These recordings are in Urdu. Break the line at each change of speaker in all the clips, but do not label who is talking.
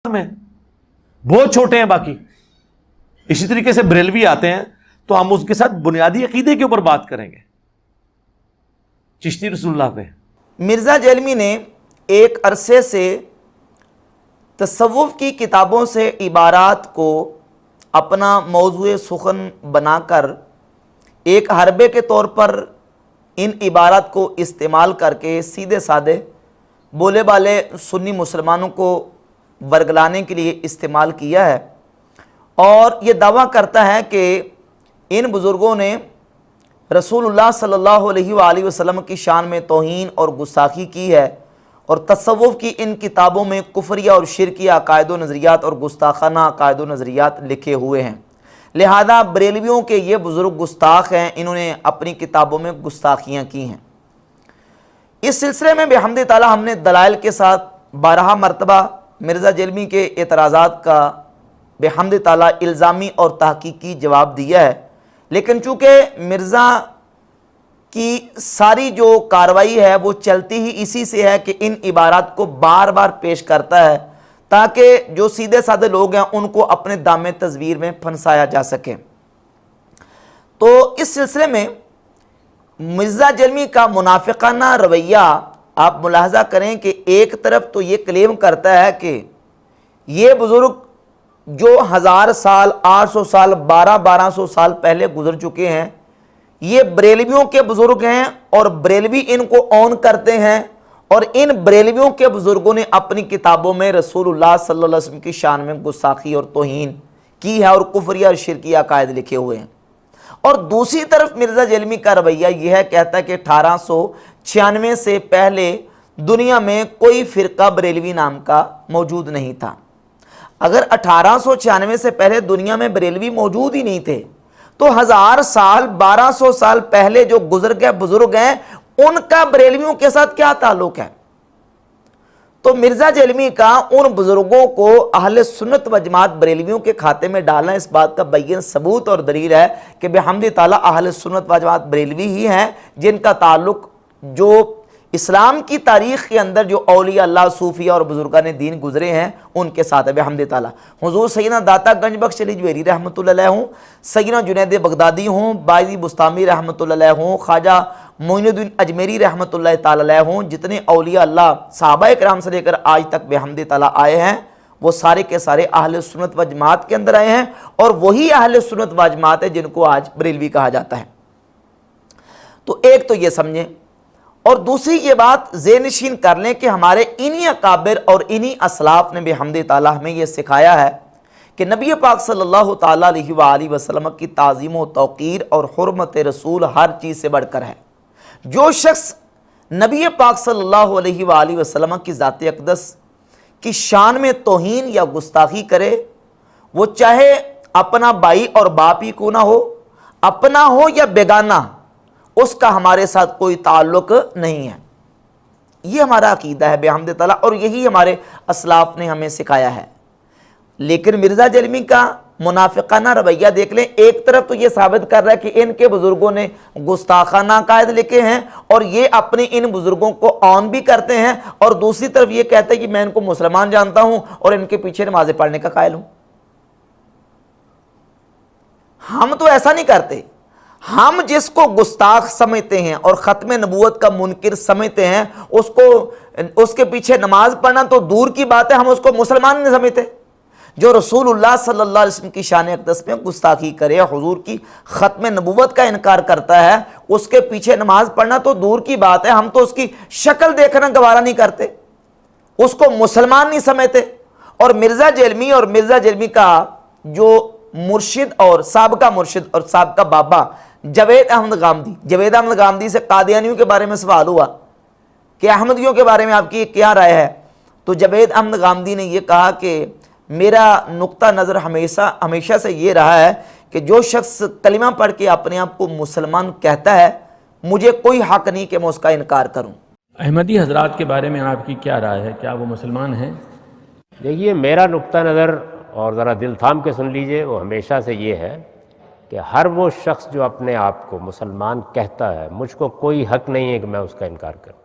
میں بہت چھوٹے ہیں باقی. اسی طریقے سے بریلوی آتے ہیں تو ہم اس کے ساتھ بنیادی عقیدے کے اوپر بات کریں گے. چشتی رسول اللہ پہ
مرزا جیلمی نے ایک عرصے سے تصوف کی کتابوں سے عبارات کو اپنا موضوع سخن بنا کر ایک حربے کے طور پر ان عبارات کو استعمال کر کے سیدھے سادے بولے بالے سنی مسلمانوں کو ورگلانے کے لیے استعمال کیا ہے، اور یہ دعویٰ کرتا ہے کہ ان بزرگوں نے رسول اللہ صلی اللہ علیہ وآلہ وسلم کی شان میں توہین اور گستاخی کی ہے، اور تصوف کی ان کتابوں میں کفریہ اور شرکیہ عقائد و نظریات اور گستاخانہ عقائد و نظریات لکھے ہوئے ہیں، لہذا بریلویوں کے یہ بزرگ گستاخ ہیں، انہوں نے اپنی کتابوں میں گستاخیاں کی ہیں۔ اس سلسلے میں بحمد تعالی ہم نے دلائل کے ساتھ 12 مرتبہ مرزا جیلمی کے اعتراضات کا بحمد تعالی الزامی اور تحقیقی جواب دیا ہے، لیکن چونکہ مرزا کی ساری جو کاروائی ہے وہ چلتی ہی اسی سے ہے کہ ان عبارات کو بار بار پیش کرتا ہے تاکہ جو سیدھے سادے لوگ ہیں ان کو اپنے دام تزویر میں پھنسایا جا سکے۔ تو اس سلسلے میں مرزا جیلمی کا منافقانہ رویہ آپ ملاحظہ کریں کہ ایک طرف تو یہ کلیم کرتا ہے کہ یہ بزرگ جو 1000 سال 800 سال 1200 سال پہلے گزر چکے ہیں یہ بریلویوں کے بزرگ ہیں، اور بریلوی ان کو اون کرتے ہیں، اور ان بریلویوں کے بزرگوں نے اپنی کتابوں میں رسول اللہ صلی اللہ علیہ وسلم کی شان میں گستاخی اور توہین کی ہے اور کفریہ اور شرکیہ عقائد لکھے ہوئے ہیں۔ اور دوسری طرف مرزا جیلمی کا رویہ یہ ہے، کہتا ہے کہ 1896 سے پہلے دنیا میں کوئی فرقہ بریلوی نام کا موجود نہیں تھا۔ اگر 1896 سے پہلے دنیا میں بریلوی موجود ہی نہیں تھے تو 1000 سال 1200 سال پہلے جو گزر گئے بزرگ ہیں ان کا بریلویوں کے ساتھ کیا تعلق ہے؟ تو مرزا جیلمی کا ان بزرگوں کو اہل سنت و جماعت بریلویوں کے کھاتے میں ڈالنا اس بات کا بین ثبوت اور دلیل ہے کہ بحمد تعالی اہل سنت و جماعت بریلوی ہی ہیں جن کا تعلق جو اسلام کی تاریخ کے اندر جو اولیاء اللہ صوفیہ اور بزرگان دین گزرے ہیں ان کے ساتھ ہے بحمد تعالی۔ حضور سیدنا داتا گنج بخش علی جویری رحمۃ اللہ علیہ ہوں، سیدنا جنید بغدادی ہوں، بائزی بستامی رحمۃ اللہ علیہ ہوں، خواجہ معین الدین اجمیری رحمۃ اللہ تعالی علیہ ہوں، جتنے اولیاء اللہ صحابہ کرام سے لے کر آج تک بحمد تعالی آئے ہیں وہ سارے کے سارے اہل سنت و جماعت کے اندر آئے ہیں، اور وہی اہل سنت و جماعت ہے جن کو آج بریلوی کہا جاتا ہے۔ تو ایک تو یہ سمجھیں، اور دوسری یہ بات ذہن نشین کر لیں کہ ہمارے انہی اکابر اور انہی اسلاف نے بحمد تعالی ہمیں یہ سکھایا ہے کہ نبی پاک صلی اللہ تعالیٰ علیہ وآلہ وسلم کی تعظیم و توقیر اور حرمت رسول ہر چیز سے بڑھ کر ہے۔ جو شخص نبی پاک صلی اللہ علیہ وآلہ وسلم کی ذات اقدس کی شان میں توہین یا گستاخی کرے، وہ چاہے اپنا بھائی اور باپ ہی کیوں نہ ہو، اپنا ہو یا بیگانہ، اس کا ہمارے ساتھ کوئی تعلق نہیں ہے۔ یہ ہمارا عقیدہ ہے بحمد تعالیٰ، اور یہی ہمارے اسلاف نے ہمیں سکھایا ہے۔ لیکن مرزا جیلمی کا منافقانہ رویہ دیکھ لیں، ایک طرف تو یہ ثابت کر رہا ہے کہ ان کے بزرگوں نے گستاخانہ عقائد لکھے ہیں اور یہ اپنے ان بزرگوں کو آن بھی کرتے ہیں، اور دوسری طرف یہ کہتے ہیں کہ میں ان کو مسلمان جانتا ہوں اور ان کے پیچھے نمازیں پڑھنے کا قائل ہوں۔ ہم تو ایسا نہیں کرتے، ہم جس کو گستاخ سمجھتے ہیں اور ختم نبوت کا منکر سمجھتے ہیں اس کے پیچھے نماز پڑھنا تو دور کی بات ہے، ہم اس کو مسلمان نہیں سمجھتے۔ جو رسول اللہ صلی اللہ علیہ وسلم کی شان اقدس میں گستاخی کرے، حضور کی ختم نبوت کا انکار کرتا ہے، اس کے پیچھے نماز پڑھنا تو دور کی بات ہے، ہم تو اس کی شکل دیکھنا گوارا نہیں کرتے، اس کو مسلمان نہیں سمجھتے۔ اور مرزا جیلمی کا جو مرشد اور سابقہ بابا جاوید احمد غامدی سے قادیانیوں کے بارے میں سوال ہوا کہ احمدیوں کے بارے میں آپ کی کیا رائے ہے، تو جاوید احمد غامدی نے یہ کہا کہ میرا نقطہ نظر ہمیشہ سے یہ رہا ہے کہ جو شخص کلمہ پڑھ کے اپنے آپ کو مسلمان کہتا ہے مجھے کوئی حق نہیں کہ میں اس کا انکار کروں۔
احمدی حضرات کے بارے میں آپ کی کیا رائے ہے، کیا وہ مسلمان ہیں؟
دیکھیے میرا نقطہ نظر، اور ذرا دل تھام کے سن لیجئے، وہ ہمیشہ سے یہ ہے کہ ہر وہ شخص جو اپنے آپ کو مسلمان کہتا ہے مجھ کو کوئی حق نہیں ہے کہ میں اس کا انکار کروں۔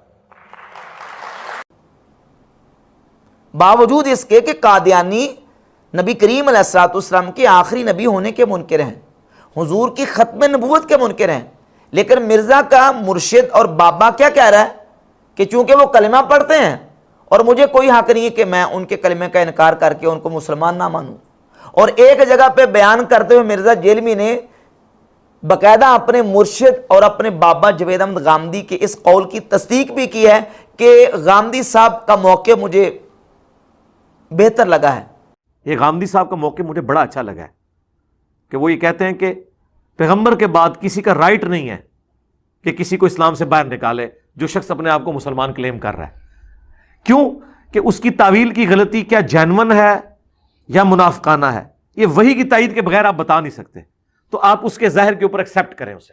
باوجود اس کے کہ قادیانی نبی کریم علیہ الصلوۃ والسلام کے آخری نبی ہونے کے منکر ہیں، حضور کی ختم نبوت کے منکر ہیں، لیکن مرزا کا مرشد اور بابا کیا کہہ رہا ہے کہ چونکہ وہ کلمہ پڑھتے ہیں اور مجھے کوئی حق نہیں ہے کہ میں ان کے کلمے کا انکار کر کے ان کو مسلمان نہ مانوں. اور ایک جگہ پہ بیان کرتے ہوئے مرزا جیلمی نے باقاعدہ اپنے مرشد اور اپنے بابا جوید احمد غامدی کے اس قول کی تصدیق بھی کی ہے کہ غامدی صاحب کا موقع مجھے بہتر لگا ہے.
یہ غامدی صاحب کا موقع مجھے بڑا اچھا لگا ہے کہ وہ یہ کہتے ہیں کہ پیغمبر کے بعد کسی کا رائٹ نہیں ہے کہ کسی کو اسلام سے باہر نکالے جو شخص اپنے آپ کو مسلمان کلیم کر رہا ہے. کیوں کہ اس کی تعویل کی غلطی کیا جینون ہے یا منافقانہ ہے، یہ وحی کی تائید کے بغیر آپ بتا نہیں سکتے. تو آپ اس کے ظاہر کے اوپر ایکسیپٹ کریں اسے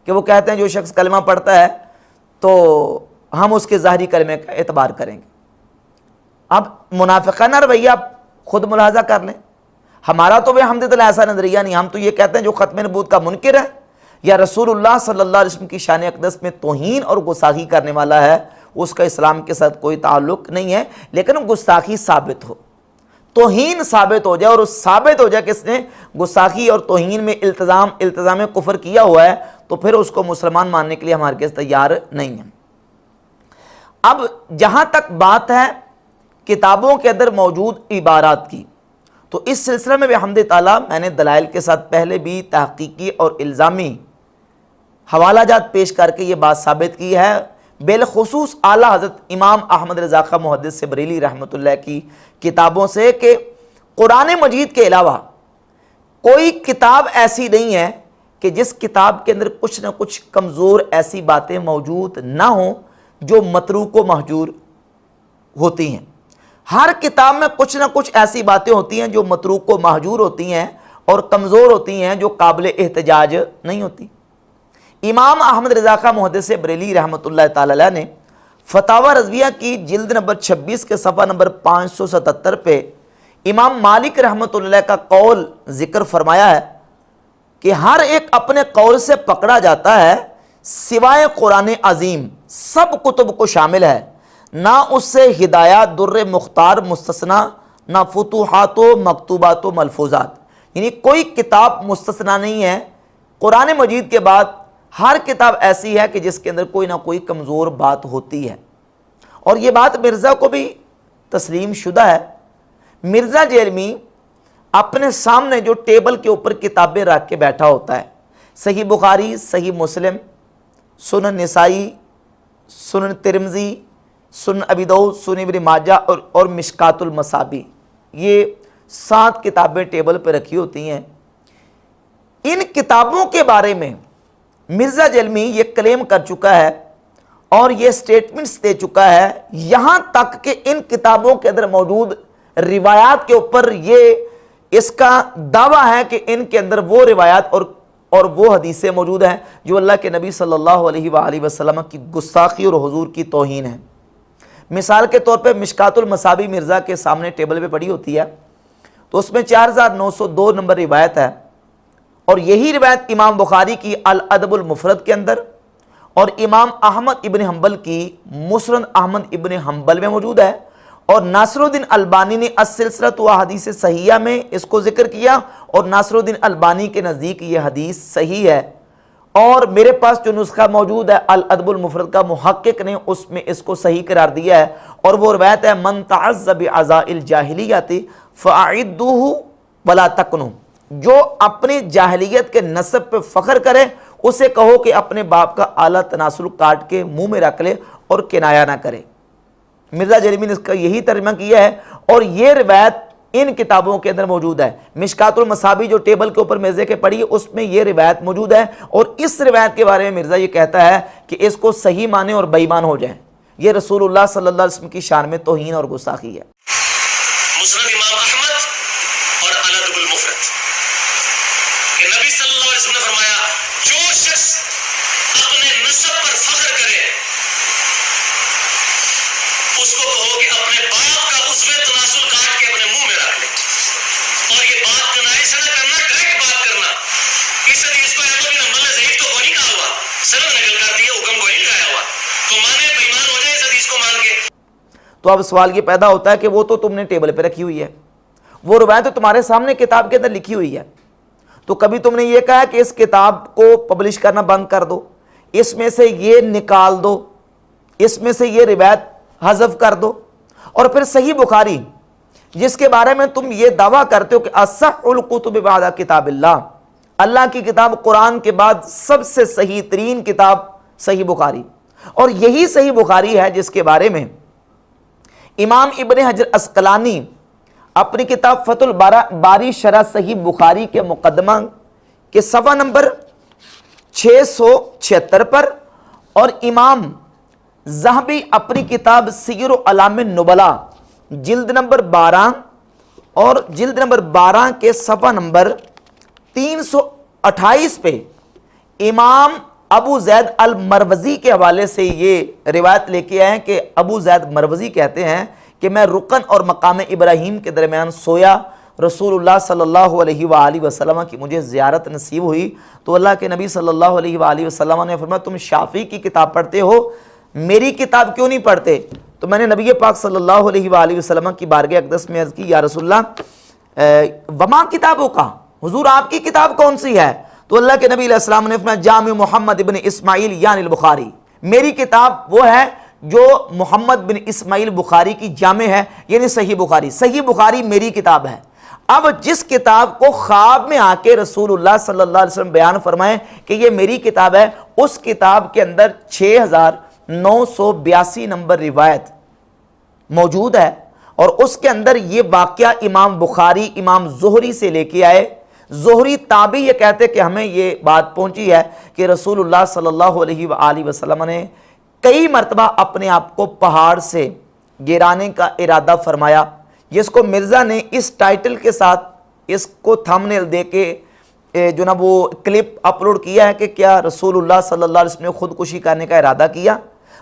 کہ وہ کہتے ہیں جو شخص کلمہ پڑھتا ہے تو ہم اس کے ظاہری کلمے کا اعتبار کریں گے. اب منافقانہ رویہ آپ خود ملاحظہ کر لیں. ہمارا تو الحمدللہ ایسا نظریہ نہیں. ہم تو یہ کہتے ہیں جو ختم نبوت کا منکر ہے یا رسول اللہ صلی اللہ علیہ وسلم کی شان اقدس میں توہین اور گستاخی کرنے والا ہے، اس کا اسلام کے ساتھ کوئی تعلق نہیں ہے. لیکن گستاخی ثابت ہو، توہین ثابت ہو جائے اور ثابت ہو جائے کہ اس نے گستاخی اور توہین میں التزام کفر کیا ہوا ہے، تو پھر اس کو مسلمان ماننے کے لیے ہمارے پاس تیار نہیں ہے. اب جہاں تک بات ہے کتابوں کے اندر موجود عبارات کی، تو اس سلسلے میں بحمد تعالیٰ میں نے دلائل کے ساتھ پہلے بھی تحقیقی اور الزامی حوالہ جات پیش کر کے یہ بات ثابت کی ہے، بالخصوص اعلیٰ حضرت امام احمد رضا خاں محدث بریلوی رحمۃ اللہ کی کتابوں سے، کہ قرآن مجید کے علاوہ کوئی کتاب ایسی نہیں ہے کہ جس کتاب کے اندر کچھ نہ کچھ کمزور ایسی باتیں موجود نہ ہوں جو متروک و مہجور ہوتی ہیں. ہر کتاب میں کچھ نہ کچھ ایسی باتیں ہوتی ہیں جو متروک و مہجور ہوتی ہیں اور کمزور ہوتی ہیں، جو قابل احتجاج نہیں ہوتی. امام احمد رضا خاں محدث بریلوی رحمۃ اللہ تعالی علیہ نے فتاوی رضویہ کی جلد نمبر 26 کے صفحہ نمبر 577 پہ امام مالک رحمۃ اللہ کا قول ذکر فرمایا ہے کہ ہر ایک اپنے قول سے پکڑا جاتا ہے سوائے قرآن عظیم سب کتب کو شامل ہے، نہ اس سے ہدایات در مختار مستثنا، نہ فتوحات و مکتوبات و ملفوظات. یعنی کوئی کتاب مستثنا نہیں ہے. قرآن مجید کے بعد ہر کتاب ایسی ہے کہ جس کے اندر کوئی نہ کوئی کمزور بات ہوتی ہے. اور یہ بات مرزا کو بھی تسلیم شدہ ہے. مرزا جیلمی اپنے سامنے جو ٹیبل کے اوپر کتابیں رکھ کے بیٹھا ہوتا ہے، صحیح بخاری، صحیح مسلم، سنن نسائی، سنن ترمذی، سنن ابی داؤد، سنن ابن ماجہ اور مشکات المصابیح، یہ 7 کتابیں ٹیبل پہ رکھی ہوتی ہیں. ان کتابوں کے بارے میں مرزا جیلمی یہ کلیم کر چکا ہے اور یہ سٹیٹمنٹس دے چکا ہے، یہاں تک کہ ان کتابوں کے اندر موجود روایات کے اوپر یہ اس کا دعویٰ ہے کہ ان کے اندر وہ روایات اور وہ حدیثیں موجود ہیں جو اللہ کے نبی صلی اللہ علیہ وآلہ وسلم کی گستاخی اور حضور کی توہین ہے. مثال کے طور پہ مشکات المصابیح مرزا کے سامنے ٹیبل پہ پڑی ہوتی ہے، تو اس میں 4902 نمبر روایت ہے، اور یہی روایت امام بخاری کی الادب المفرد کے اندر اور امام احمد ابن حنبل کی مسند احمد ابن حنبل میں موجود ہے، اور ناصر الدین البانی نے السلسلۃ واحادیث صحیحہ میں اس کو ذکر کیا، اور ناصر الدین البانی کے نزدیک یہ حدیث صحیح ہے. اور میرے پاس جو نسخہ موجود ہے الادب المفرد کا، محقق نے اس میں اس کو صحیح قرار دیا ہے، اور وہ روایت ہے من تعز بعزاء الجاہلیۃ فاعدوہ ولا تکنوا، جو اپنے جاہلیت کے نسب پہ فخر کرے اسے کہو کہ اپنے باپ کا اعلیٰ تناسل کاٹ کے منہ میں رکھ لے اور کنایا نہ کرے. مرزا جیلمی نے اس کا یہی ترجمہ کیا ہے، اور یہ روایت ان کتابوں کے اندر موجود ہے. مشکات المصابیح جو ٹیبل کے اوپر میزے کے پڑی، اس میں یہ روایت موجود ہے، اور اس روایت کے بارے میں مرزا یہ کہتا ہے کہ اس کو صحیح مانے اور بے ایمان ہو جائیں. یہ رسول اللہ صلی اللہ علیہ وسلم کی شان میں توہین اور گستاخی ہے.
مسند امام احمد اور الادب المفرد کہ نبی صلی اللہ علیہ وسلم نے فرمایا جو شخص اپنے نسب پر فخر کرے اس کو کہو کہ اپنے باپ کا عضو تناسل کاٹ کے اپنے منہ میں رکھ لے. اور یہ بات کنائے سے نہ کرنا، ڈائریکٹ بات کرنا. اس حدیث کو احمد بن حنبل نے ضعیف تو کو نہیں کہا ہوا، سند نقل کر دیا، حکم کو نہیں لگایا ہوا، تو مانے بے ایمان ہو جائے اس حدیث کو مان کے.
تو اب سوال یہ پیدا ہوتا ہے کہ وہ تو تم نے ٹیبل پہ رکھی ہوئی ہے, وہ روایت تو تمہارے سامنے کتاب کے اندر لکھی ہوئی ہے, تو کبھی تم نے یہ کہا کہ اس کتاب کو پبلش کرنا بند کر دو, اس میں سے یہ نکال دو, اس میں سے یہ روایت حذف کر دو. اور پھر صحیح بخاری جس کے بارے میں تم یہ دعویٰ کرتے ہو کہ اصح الکتب بعد کتاب اللہ, اللہ کی کتاب قرآن کے بعد سب سے صحیح ترین کتاب صحیح بخاری, اور یہی صحیح بخاری ہے جس کے بارے میں امام ابن حجر عسقلانی اپنی کتاب فتح الباری شرح صحیح بخاری کے مقدمہ کے صفحہ نمبر 676 پر, اور امام ذہبی اپنی کتاب سیر اعلام النبلاء جلد نمبر 12 اور جلد نمبر 12 کے صفحہ نمبر 328 پہ امام ابو زید المروزی کے حوالے سے یہ روایت لے کے آئے ہیں کہ ابو زید مروزی کہتے ہیں کہ میں رکن اور مقام ابراہیم کے درمیان سویا, رسول اللہ صلی اللہ علیہ وآلہ وسلم کی مجھے زیارت نصیب ہوئی, تو اللہ کے نبی صلی اللہ علیہ وآلہ وسلم نے فرمایا تم شافعی کی کتاب پڑھتے ہو, میری کتاب کیوں نہیں پڑھتے؟ تو میں نے نبی پاک صلی اللہ علیہ وآلہ وسلم کی بارگاہ اقدس میں عرض کی یا رسول اللہ وما کتابوں کا, حضور آپ کی کتاب کون سی ہے؟ تو اللہ کے نبی علیہ السلام نے فرمایا جامع محمد ابن اسماعیل یعنی البخاری, میری کتاب وہ ہے جو محمد بن اسماعیل بخاری کی جامع ہے, یعنی صحیح بخاری. صحیح بخاری میری کتاب ہے. اب جس کتاب کو خواب میں آ کے رسول اللہ صلی اللہ علیہ وسلم بیان فرمائے کہ یہ میری کتاب ہے, اس کتاب کے اندر 6982 نمبر روایت موجود ہے, اور اس کے اندر یہ واقعہ امام بخاری امام زہری سے لے کے آئے. زہری تابعی یہ کہتے کہ ہمیں یہ بات پہنچی ہے کہ رسول اللہ صلی اللہ علیہ وآلہ وسلم نے کئی مرتبہ اپنے آپ کو پہاڑ سے گرانے کا ارادہ فرمایا, جس کو مرزا نے اس ٹائٹل کے ساتھ اس کو تھمبنیل دے کے جو نا وہ کلپ اپلوڈ کیا ہے کہ کیا رسول اللہ صلی اللہ علیہ وسلم نے خودکشی کرنے کا ارادہ کیا.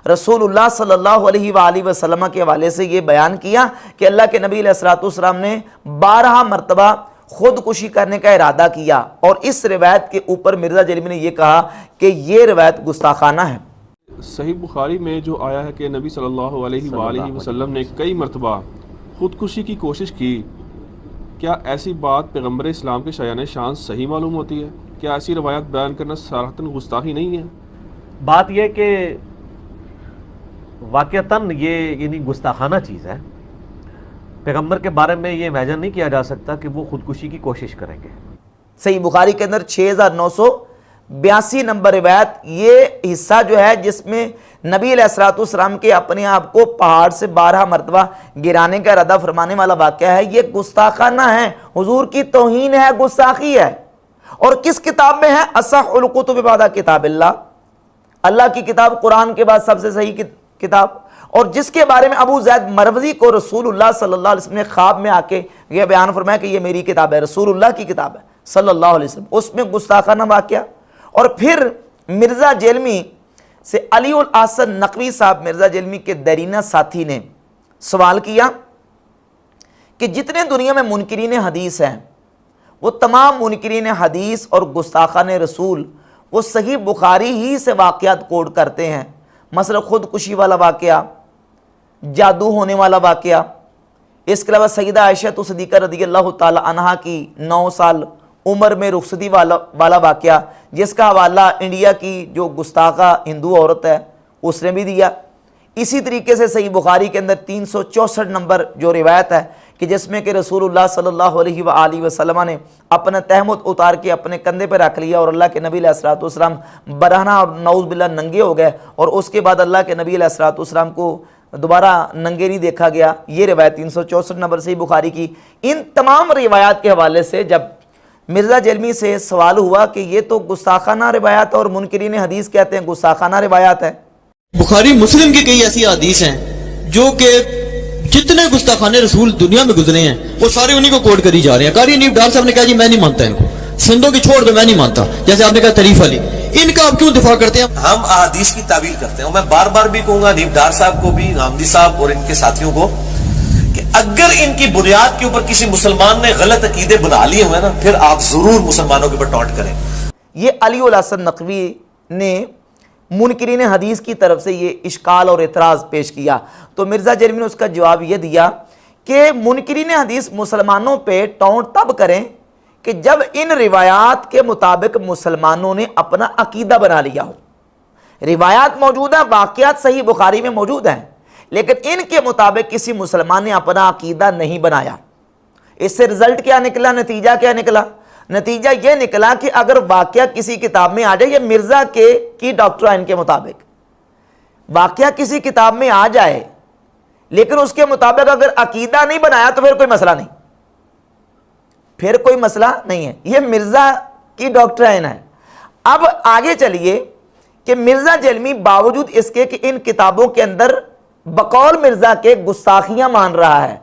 رسول اللہ صلی اللہ علیہ وآلہ وسلم کے حوالے سے یہ بیان کیا کہ اللہ کے نبی علیہ السلام نے 12 مرتبہ خودکشی کرنے کا ارادہ کیا, اور اس روایت کے اوپر مرزا جلیمی نے یہ کہا کہ یہ روایت گستاخانہ ہے.
صحیح بخاری میں جو آیا ہے کہ نبی صلی اللہ علیہ وآلہ وسلم نے کئی مرتبہ خودکشی کی کوشش کی, کیا ایسی بات پیغمبر اسلام کے شایان شان صحیح معلوم ہوتی ہے؟ کیا ایسی روایت بیان کرنا صراحتاً گستاخی نہیں ہے؟
بات یہ کہ واقعتاً یہ یعنی گستاخانہ چیز ہے. پیغمبر کے بارے میں یہ امیجن نہیں کیا جا سکتا کہ وہ خودکشی کی کوشش کریں گے.
صحیح بخاری کے اندر 6982 نمبر روایت یہ حصہ جو ہے جس میں نبی علیہ السلام کے اپنے آپ کو پہاڑ سے 12 مرتبہ گرانے کا ارادہ فرمانے والا واقعہ ہے, یہ گستاخانہ ہے, حضور کی توہین ہے, گستاخی ہے. اور کس کتاب میں ہے؟ اصح الکتب بعد کتاب اللہ, اللہ کی کتاب قرآن کے بعد سب سے صحیح کتاب, اور جس کے بارے میں ابو زید مروزی کو رسول اللہ صلی اللہ علیہ وسلم نے خواب میں آ کے یہ بیان فرمایا کہ یہ میری کتاب ہے, رسول اللہ کی کتاب ہے صلی اللہ علیہ وسلم, اس میں گستاخانہ واقعہ. اور پھر مرزا جیلمی سے علی الاحسن نقوی صاحب مرزا جیلمی کے دیرینہ ساتھی نے سوال کیا کہ جتنے دنیا میں منکرین حدیث ہیں وہ تمام منکرین حدیث اور گستاخان رسول وہ صحیح بخاری ہی سے واقعات کوڈ کرتے ہیں, مثلا خودکشی والا واقعہ, جادو ہونے والا واقعہ, اس کے علاوہ سیدہ عائشہ صدیقہ رضی اللہ تعالی عنہا کی 9 سال عمر میں رخصتی والا واقعہ, جس کا حوالہ انڈیا کی جو گستاخہ ہندو عورت ہے اس نے بھی دیا. اسی طریقے سے صحیح بخاری کے اندر 364 نمبر جو روایت ہے کہ جس میں کہ رسول اللہ صلی اللہ علیہ وآلہ وسلم نے اپنا تہمت اتار کے اپنے کندھے پہ رکھ لیا, اور اللہ کے نبی علیہ السلام برہنہ اور نعوذ باللہ ننگے ہو گئے, اور اس کے بعد اللہ کے نبی علیہ السلام کو دوبارہ ننگے نہیں دیکھا گیا. یہ روایت 364 نمبر صحیح بخاری کی. ان تمام روایات کے حوالے سے جب مرزا جیلمی سے سوال ہوا کہ یہ تو گستاخانہ روایات اور منکرین حدیث کہتے ہیں گستاخانہ روایات ہے.
بخاری مسلم کی کئی ایسی حدیث ہیں جو کہ جتنے گستاخانے رسول دنیا میں گزرے ہیں وہ سارے انہی کو کوٹ کری جا رہے ہیں. قاری نیب ڈار صاحب نے کہا جی میں نہیں مانتا ان کو, سندھوں کی چھوڑ دو میں نہیں مانتا, جیسے آپ نے کہا طریف علی, ان کا آپ کیوں دفاع کرتے ہیں؟
ہم احادیث کی تعویل کرتے ہیں, اور میں بار بار بھی کہوں گا نیب ڈار صاحب کو بھی, غامدی صاحب اور ان کے ساتھیوں کو, کہ اگر ان کی بنیاد کے اوپر کسی مسلمان نے غلط عقیدے بنا لیے ہوئے نا پھر آپ ضرور مسلمانوں کے اوپر ٹانٹ کریں.
یہ علی الاحسن نقوی نے منکرین حدیث کی طرف سے یہ اشکال اور اعتراض پیش کیا، تو مرزا جیلمی نے اس کا جواب یہ دیا کہ منکرین حدیث مسلمانوں پہ ٹونٹ تب کریں کہ جب ان روایات کے مطابق مسلمانوں نے اپنا عقیدہ بنا لیا ہو۔ روایات موجود ہیں، واقعات صحیح بخاری میں موجود ہیں، لیکن ان کے مطابق کسی مسلمان نے اپنا عقیدہ نہیں بنایا۔ اس سے رزلٹ کیا نکلا، نتیجہ کیا نکلا؟ نتیجہ یہ نکلا کہ اگر واقعہ کسی کتاب میں آ جائے، یہ مرزا کی ڈاکٹرائن کے مطابق واقعہ کسی کتاب میں آ جائے لیکن اس کے مطابق اگر عقیدہ نہیں بنایا تو پھر کوئی مسئلہ نہیں، پھر کوئی مسئلہ نہیں ہے۔ یہ مرزا کی ڈاکٹرائن ہے۔ اب آگے چلیے کہ مرزا جیلمی باوجود اس کے کہ ان کتابوں کے اندر بقول مرزا کے گستاخیاں مان رہا ہے،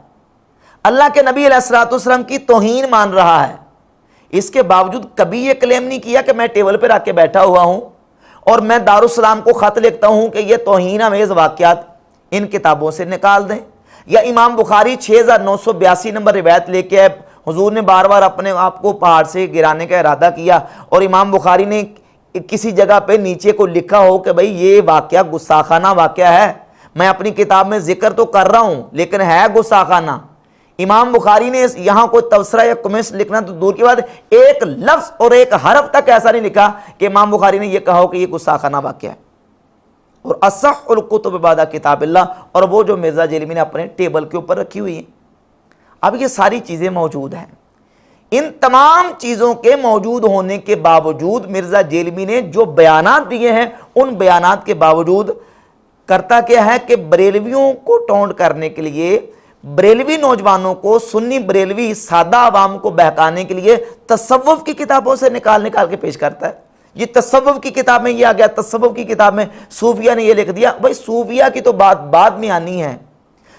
اللہ کے نبی علیہ الصلوۃ والسلام کی توہین مان رہا ہے، اس کے باوجود کبھی یہ کلیم نہیں کیا کہ میں ٹیبل پہ رکھ کے بیٹھا ہوا ہوں اور میں دارالسلام کو خط لکھتا ہوں کہ یہ توہین آمیز واقعات ان کتابوں سے نکال دیں۔ یا امام بخاری 6982 نمبر روایت لے کے آئے، حضور نے بار بار اپنے آپ کو پہاڑ سے گرانے کا ارادہ کیا اور امام بخاری نے کسی جگہ پہ نیچے کو لکھا ہو کہ بھئی یہ واقعہ گستاخانہ واقعہ ہے، میں اپنی کتاب میں ذکر تو کر رہا ہوں لیکن ہے گستاخانہ۔ امام بخاری نے یہاں کوئی تبصرہ یا کمنٹس لکھنا تو دور کی بات، ایک لفظ اور ایک حرف تک ایسا نہیں لکھا کہ امام بخاری نے یہ کہا ہو کہ یہ گستاخانہ واقعہ ہے۔ اور اصح الکتب بعد کتاب اللہ، اور وہ جو مرزا جیلمی نے اپنے ٹیبل کے اوپر رکھی ہوئی ہیں۔ اب یہ ساری چیزیں موجود ہیں، ان تمام چیزوں کے موجود ہونے کے باوجود مرزا جیلمی نے جو بیانات دیے ہیں ان بیانات کے باوجود کرتا کیا ہے کہ بریلویوں کو ٹونٹ کرنے کے لیے، بریلوی نوجوانوں کو، سنی بریلوی سادہ عوام کو بہکانے کے لیے تصوف کی کتابوں سے نکال کے پیش کرتا ہے۔ یہ تصوف کی کتاب میں یہ آ گیا، تصوف کی کتاب میں صوفیہ نے یہ لکھ دیا۔ بھائی صوفیہ کی تو بات بعد میں آنی ہے،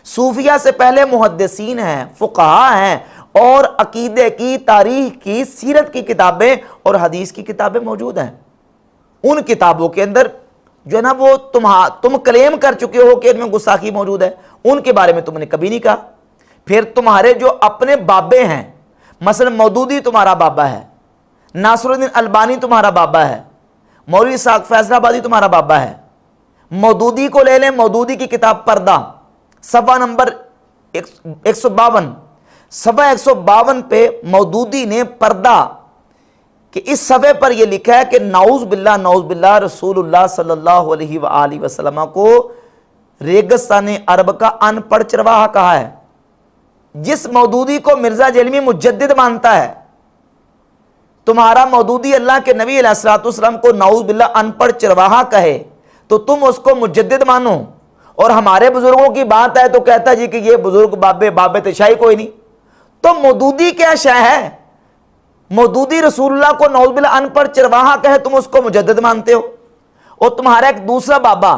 صوفیہ سے پہلے محدثین ہیں، فقہاء ہیں، اور عقیدے کی، تاریخ کی، سیرت کی کتابیں اور حدیث کی کتابیں موجود ہیں۔ ان کتابوں کے اندر جو ہے نا وہ تم کلیم کر چکے ہو کہ ان میں گستاخی موجود ہے، ان کے بارے میں تم نے کبھی نہیں کہا۔ پھر تمہارے جو اپنے بابے ہیں، مثلا مودودی تمہارا بابا ہے، ناصر الدین البانی تمہارا بابا ہے، مولوی اسحاق فیصل آبادی تمہارا بابا ہے۔ مودودی کو لے لیں، مودودی کی کتاب پردہ، صفحہ نمبر 152، صفحہ 152 پہ مودودی نے پردہ کہ اس صفحے پر یہ لکھا ہے کہ نعوذ باللہ رسول اللہ صلی اللہ علیہ وآلہ وسلم کو ریگستان عرب کا ان پڑھ چرواہا کہا ہے۔ جس مودودی کو مرزا جیلمی مجدد مانتا ہے، تمہارا مودودی اللہ کے نبی علیہ الصلوۃ والسلام کو نعوذ باللہ ان پڑھ چرواہا کہے تو تم اس کو مجدد مانو، اور ہمارے بزرگوں کی بات ہے تو کہتا ہے جی کہ یہ بزرگ بابے تشائی کوئی نہیں۔ تو مودودی کیا شے ہے؟ مودودی رسول اللہ کو نعوذ باللہ ان پڑھ چرواہا کہے، تم اس کو مجدد مانتے ہو۔ اور تمہارا ایک دوسرا بابا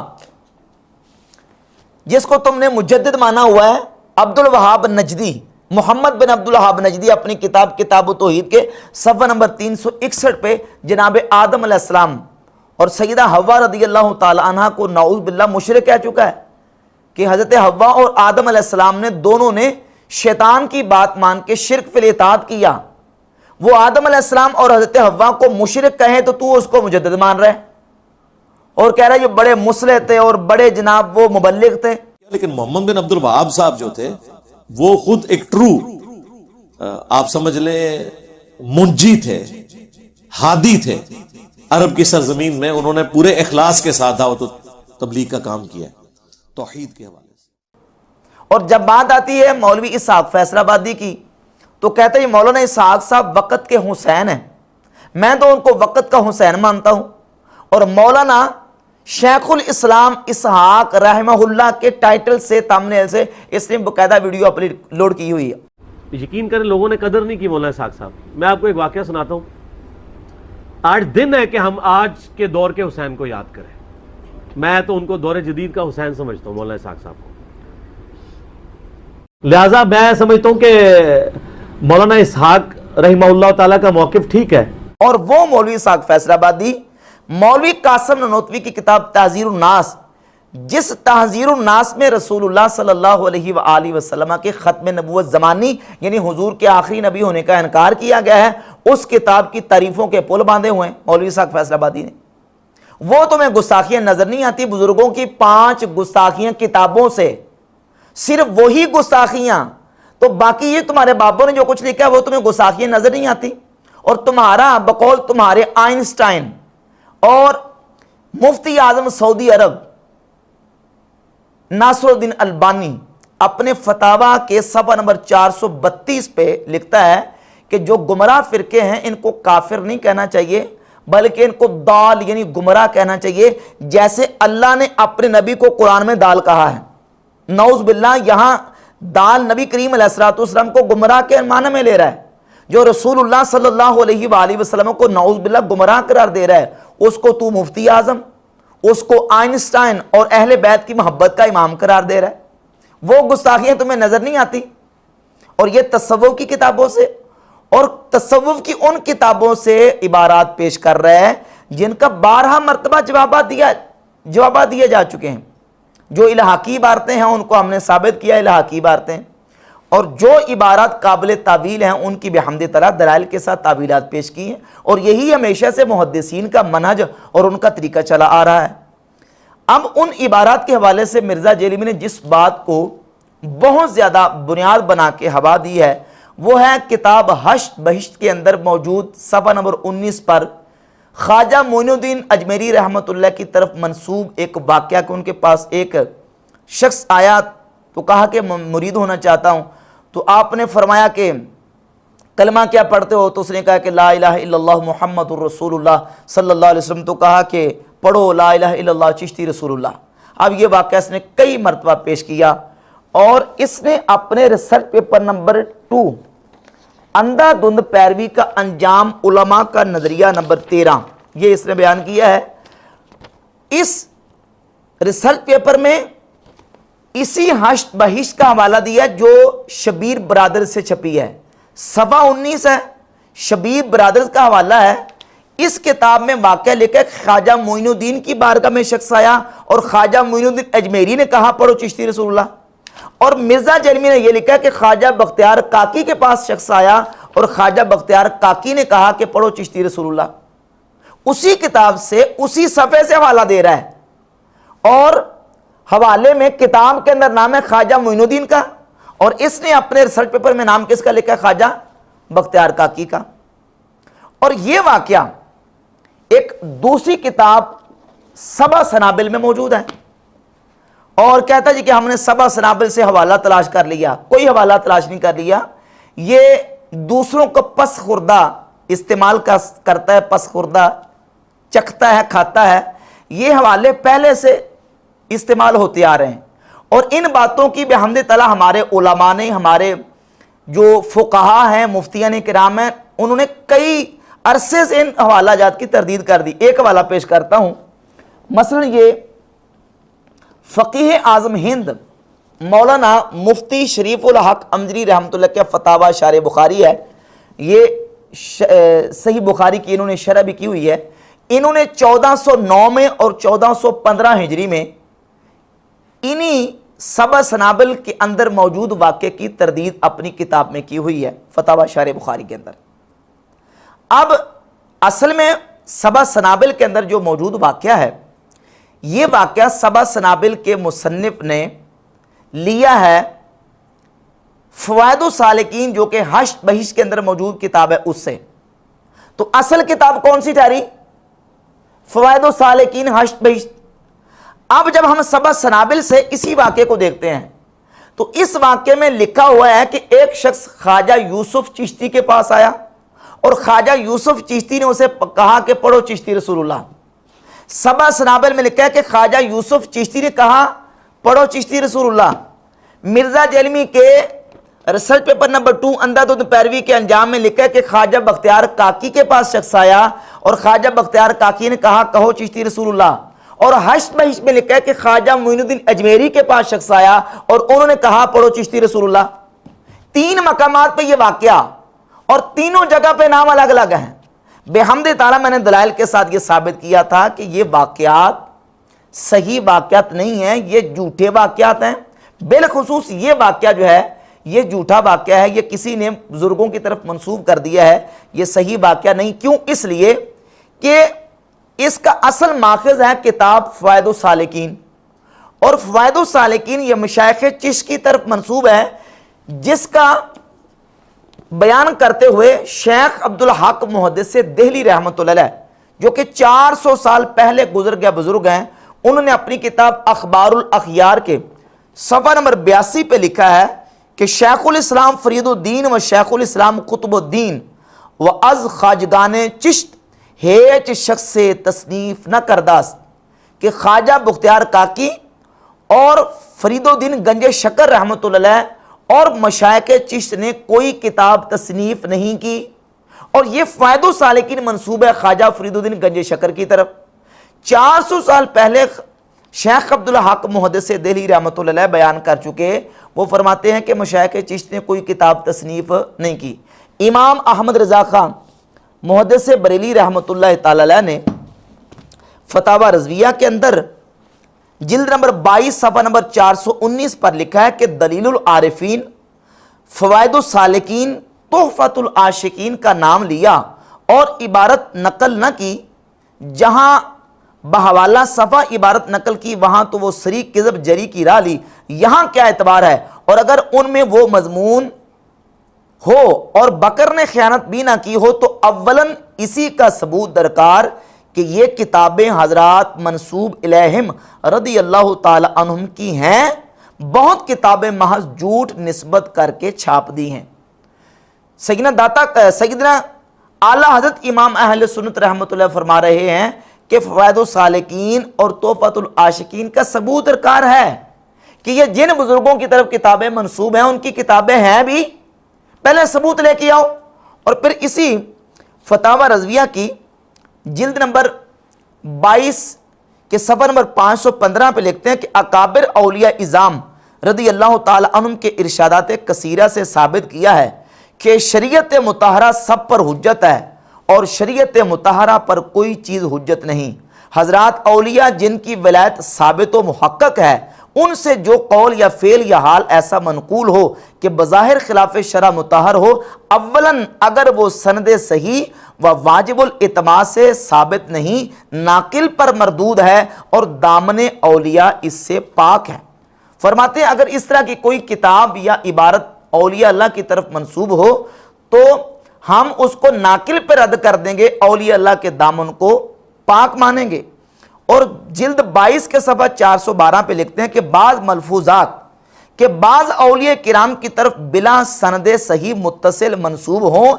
جس کو تم نے مجدد مانا ہوا ہے، عبد الوہاب نجدی، محمد بن عبد الوہاب نجدی، اپنی کتاب توحید کے صفحہ نمبر 361 پہ جناب آدم علیہ السلام اور سیدہ حوا رضی اللہ تعالی عنہ کو نعوذ باللہ مشرک کہہ چکا ہے کہ حضرت حوا اور آدم علیہ السلام نے دونوں نے شیطان کی بات مان کے شرک فی الاطاعت کیا۔ وہ آدم علیہ السلام اور حضرت حوا کو مشرک کہیں تو اس کو مجدد مان رہا ہے اور کہہ رہا ہے یہ بڑے مصلح تھے اور بڑے جناب وہ مبلغ تھے۔
لیکن محمد بن عبد الوہاب صاحب جو تھے وہ خود ایک ٹرو آپ سمجھ لیں منجی تھے، ہادی تھے عرب کی سرزمین میں۔ انہوں نے پورے اخلاص کے ساتھ دعوت و تبلیغ کا کام کیا توحید کے حوالے سے۔
اور جب بات آتی ہے مولوی اسحاق فیصل آبادی کی تو کہتے ہیں مولانا اسحاق صاحب وقت کے حسین ہیں، میں تو ان کو وقت کا حسین مانتا ہوں، اور مولانا شیخ الاسلام اسحاق رحمہ اللہ کے ٹائٹل سے تمنیل سے اس نے باقاعدہ ویڈیو اپلوڈ کی ہوئی ہے۔
یقین کریں لوگوں نے قدر نہیں کی مولانا اسحاق صاحب۔ میں آپ کو ایک واقعہ سناتا ہوں۔ آج دن ہے کہ ہم آج کے دور کے حسین کو یاد کریں۔ میں تو ان کو دور جدید کا حسین سمجھتا ہوں، مولانا اسحاق صاحب کو۔ لہٰذا میں سمجھتا ہوں کہ مولانا اسحاق رحمہ اللہ تعالیٰ کا موقف ٹھیک ہے۔
اور وہ مولوی اسحاق فیصل آبادی مولوی قاسم ننوتوی کی کتاب تحذیر الناس، جس تحذیر الناس میں رسول اللہ صلی اللہ علیہ وآلہ وسلم کے ختم نبوت زمانی یعنی حضور کے آخری نبی ہونے کا انکار کیا گیا ہے، اس کتاب کی تعریفوں کے پل باندھے ہوئے ہیں مولوی اسحاق فیصل آبادی نے۔ وہ تمہیں گستاخیاں نظر نہیں آتی؟ بزرگوں کی 5 گستاخیاں کتابوں سے، صرف وہی گستاخیاں، تو باقی یہ تمہارے بابوں نے جو کچھ لکھا ہے وہ تمہیں گستاخیاں نظر نہیں آتی؟ اور تمہارا بقول تمہارے آئنسٹائن اور مفتی اعظم سعودی عرب ناصر الدین البانی اپنے فتاویٰ کے صفحہ نمبر 432 پہ لکھتا ہے کہ جو گمراہ فرقے ہیں ان کو کافر نہیں کہنا چاہیے بلکہ ان کو دال یعنی گمراہ کہنا چاہیے، جیسے اللہ نے اپنے نبی کو قرآن میں دال کہا ہے۔ نعوذ باللہ یہاں دال نبی کریم علیہ الصلوۃ والسلام کو گمراہ کے معنی میں لے رہا ہے، جو رسول اللہ صلی اللہ علیہ وآلہ وسلم کو نعوذ باللہ گمراہ قرار دے رہا ہے، اس کو تو مفتی اعظم، اس کو آئنسٹائن اور اہل بیت کی محبت کا امام قرار دے رہا ہے۔ وہ گستاخیاں تمہیں نظر نہیں آتی؟ اور یہ تصوف کی کتابوں سے اور تصوف کی ان کتابوں سے عبارات پیش کر رہا ہے جن کا 12 مرتبہ جوابات دیے جا چکے ہیں۔ جو الہاقی عبارتیں ہیں ان کو ہم نے ثابت کیا الہاقی عبارتیں، اور جو عبارات قابل تعویل ہیں ان کی بحمد تعالیٰ دلائل کے ساتھ تعویلات پیش کی ہیں، اور یہی ہمیشہ سے محدثین کا منہج اور ان کا طریقہ چلا آ رہا ہے۔ اب ان عبارات کے حوالے سے مرزا جیلمی نے جس بات کو بہت زیادہ بنیاد بنا کے ہوا دی ہے وہ ہے کتاب حشت بہشت کے اندر موجود صفحہ نمبر 19 پر خواجہ معین الدین اجمیری رحمۃ اللہ کی طرف منسوب ایک واقعہ کہ ان کے پاس ایک شخص آیا تو کہا کہ مرید ہونا چاہتا ہوں، تو آپ نے فرمایا کہ کلمہ کیا پڑھتے ہو؟ تو اس نے کہا کہ لا الہ الا اللہ محمد الرسول اللہ صلی اللہ علیہ وسلم، تو کہا کہ پڑھو لا الہ الا اللہ چشتی رسول اللہ۔ اب یہ واقعہ اس نے کئی مرتبہ پیش کیا، اور اس نے اپنے ریسرچ پیپر نمبر 2 اندھا دھند پیروی کا انجام علماء کا نظریہ نمبر 13 یہ اس نے بیان کیا ہے۔ اس ریسرچ پیپر میں اسی حشت بہشت کا حوالہ دیا جو شبیر برادر سے چھپی ہے، صفحہ 19 ہے، شبیر برادر کا حوالہ ہے۔ اس کتاب میں واقعہ لکھا ہے خواجہ معین الدین کی بارگاہ میں شخص آیا اور خواجہ معین الدین اجمیری نے کہا پڑھو چشتی رسول اللہ، اور مرزا جیلمی نے یہ لکھا کہ خواجہ بختیار کاکی کے پاس شخص آیا اور خواجہ بختیار کاکی نے کہا کہ پڑھو چشتی رسول اللہ۔ اسی کتاب سے اسی صفحے سے حوالہ دے رہا ہے، اور حوالے میں کتاب کے اندر نام ہے خواجہ معین الدین کا، اور اس نے اپنے ریسرچ پیپر میں نام کس کا لکھا ہے؟ خواجہ بختیار کاکی کا۔ اور یہ واقعہ ایک دوسری کتاب سبع سنابل میں موجود ہے، اور کہتا جی کہ ہم نے سبع سنابل سے حوالہ تلاش کر لیا، کوئی حوالہ تلاش نہیں کر لیا، یہ دوسروں کو پس خوردہ استعمال کرتا ہے، پس خوردہ چکھتا ہے، کھاتا ہے، یہ حوالے پہلے سے استعمال ہوتے آ رہے ہیں، اور ان باتوں کی بحمد تعالیٰ ہمارے علماء نے، ہمارے جو فقہا ہیں، مفتیان کرام ہیں، انہوں نے کئی عرصے سے ان حوالہ جات کی تردید کر دی۔ ایک حوالہ پیش کرتا ہوں، مثلا یہ فقیہ اعظم ہند مولانا مفتی شریف الحق امجری رحمۃ اللہ کے فتاویٰ شارح بخاری ہے، یہ صحیح بخاری کی انہوں نے شرح بھی کی ہوئی ہے۔ انہوں نے 1409 میں اور 1415 ہجری میں انہی سبع سنابل کے اندر موجود واقعے کی تردید اپنی کتاب میں کی ہوئی ہے، فتاویٰ شارح بخاری کے اندر۔ اب اصل میں سبع سنابل کے اندر جو موجود واقعہ ہے، یہ واقعہ سبع سنابل کے مصنف نے لیا ہے فوائد السالکین جو کہ حشت بہشت کے اندر موجود کتاب ہے اس سے۔ تو اصل کتاب کون سی ٹھہری؟ فوائد السالکین حشت بہشت۔ اب جب ہم سبع سنابل سے اسی واقعے کو دیکھتے ہیں تو اس واقعے میں لکھا ہوا ہے کہ ایک شخص خواجہ یوسف چشتی کے پاس آیا اور خواجہ یوسف چشتی نے اسے کہا کہ پڑھو چشتی رسول اللہ۔ سبع سنابل میں لکھا ہے کہ خواجہ یوسف چشتی نے کہا پڑھو چشتی رسول اللہ۔ مرزا جیلمی کے ریسرچ پیپر نمبر 2 اندھا دھند پیروی کے انجام میں لکھا ہے کہ خواجہ بختیار کاکی کے پاس شخص آیا اور خواجہ بختیار کاکی نے کہا کہو چشتی رسول اللہ، اور حشت بہشت میں لکھا ہے کہ خواجہ معین الدین اجمیری کے پاس شخص آیا اور انہوں نے کہا پڑھو چشتی رسول اللہ۔ 3 مقامات پہ یہ واقعہ، اور تینوں جگہ پہ نام الگ الگ ہیں۔ بحمد تعالیٰ میں نے دلائل کے ساتھ یہ ثابت کیا تھا کہ یہ واقعات صحیح واقعات نہیں ہیں، یہ جھوٹے واقعات ہیں۔ بالخصوص یہ واقعہ جو ہے یہ جھوٹا واقعہ ہے، یہ کسی نے بزرگوں کی طرف منسوب کر دیا ہے، یہ صحیح واقعہ نہیں۔ کیوں؟ اس لیے کہ اس کا اصل ماخذ ہے کتاب فوائد السالکین، اور فوائد السالکین یہ مشائخ چشت کی طرف منسوب ہے، جس کا بیان کرتے ہوئے شیخ عبدالحق محدث دہلی رحمۃ اللہ علیہ، جو کہ 400 سال پہلے گزر گئے بزرگ ہیں، انہوں نے اپنی کتاب اخبار الاخیار کے صفحہ نمبر 82 پہ لکھا ہے کہ شیخ الاسلام فرید الدین و شیخ الاسلام قطب الدین و از خواجگان چشت ہیچ شخص سے تصنیف نہ کرداست، کہ خواجہ بختیار کاکی اور فرید الدین گنج شکر رحمۃ اللہ علیہ اور مشائخ چشت نے کوئی کتاب تصنیف نہیں کی، اور یہ فوائد السالکین منسوب ہے خواجہ فرید الدین گنج شکر کی طرف۔ 400 سال پہلے شیخ عبدالحق محدث دہلی رحمۃ اللہ علیہ بیان کر چکے، وہ فرماتے ہیں کہ مشائخ چشت نے کوئی کتاب تصنیف نہیں کی۔ امام احمد رضا خان محدث بریلی رحمۃ اللہ تعالی علیہ نے فتاوی رضویہ کے اندر جلد نمبر 22 صفحہ نمبر 419 پر لکھا ہے کہ دلیل العارفین فوائد السالکین تحفۃ العاشقین کا نام لیا اور عبارت نقل نہ کی، جہاں بحوالہ صفحہ عبارت نقل کی وہاں تو وہ سری کذب جری کی راہ لی، یہاں کیا اعتبار ہے؟ اور اگر ان میں وہ مضمون ہو اور بکر نے خیانت بھی نہ کی ہو تو اولاً اسی کا ثبوت درکار کہ یہ کتابیں حضرات منسوب الیہم رضی اللہ تعالی عنہم کی ہیں، بہت کتابیں محض جھوٹ نسبت کر کے چھاپ دی ہیں۔ سیدنا اعلیٰ حضرت امام اہل سنت رحمۃ اللہ فرما رہے ہیں کہ فوائد السالکین اور تحفۃ العاشقین کا ثبوت درکار ہے کہ یہ جن بزرگوں کی طرف کتابیں منسوب ہیں ان کی کتابیں ہیں بھی، پہلے ثبوت لے کے آؤ۔ اور پھر اسی فتاوی رضویہ کی جلد نمبر 22 کے صفحہ نمبر 515 پہ لکھتے ہیں کہ اکابر اولیاء اعظام رضی اللہ تعالی عنہم کے ارشادات کثیرہ سے ثابت کیا ہے کہ شریعت مطہرہ سب پر حجت ہے اور شریعت مطہرہ پر کوئی چیز حجت نہیں۔ حضرات اولیاء جن کی ولایت ثابت و محقق ہے، ان سے جو قول یا فعل یا حال ایسا منقول ہو کہ بظاہر خلاف شرع مطہر ہو، اولاً اگر وہ سند صحیح و واجب الاعتماد سے ثابت نہیں، ناقل پر مردود ہے اور دامن اولیاء اس سے پاک ہے۔ فرماتے ہیں اگر اس طرح کی کوئی کتاب یا عبارت اولیاء اللہ کی طرف منسوب ہو تو ہم اس کو ناقل پہ رد کر دیں گے، اولیاء اللہ کے دامن کو پاک مانیں گے۔ اور جلد 22 کے صفحہ 412 پہ لکھتے ہیں کہ بعض ملفوظات کہ بعض اولیاء کرام کی طرف بلا سند صحیح متصل منسوب ہوں،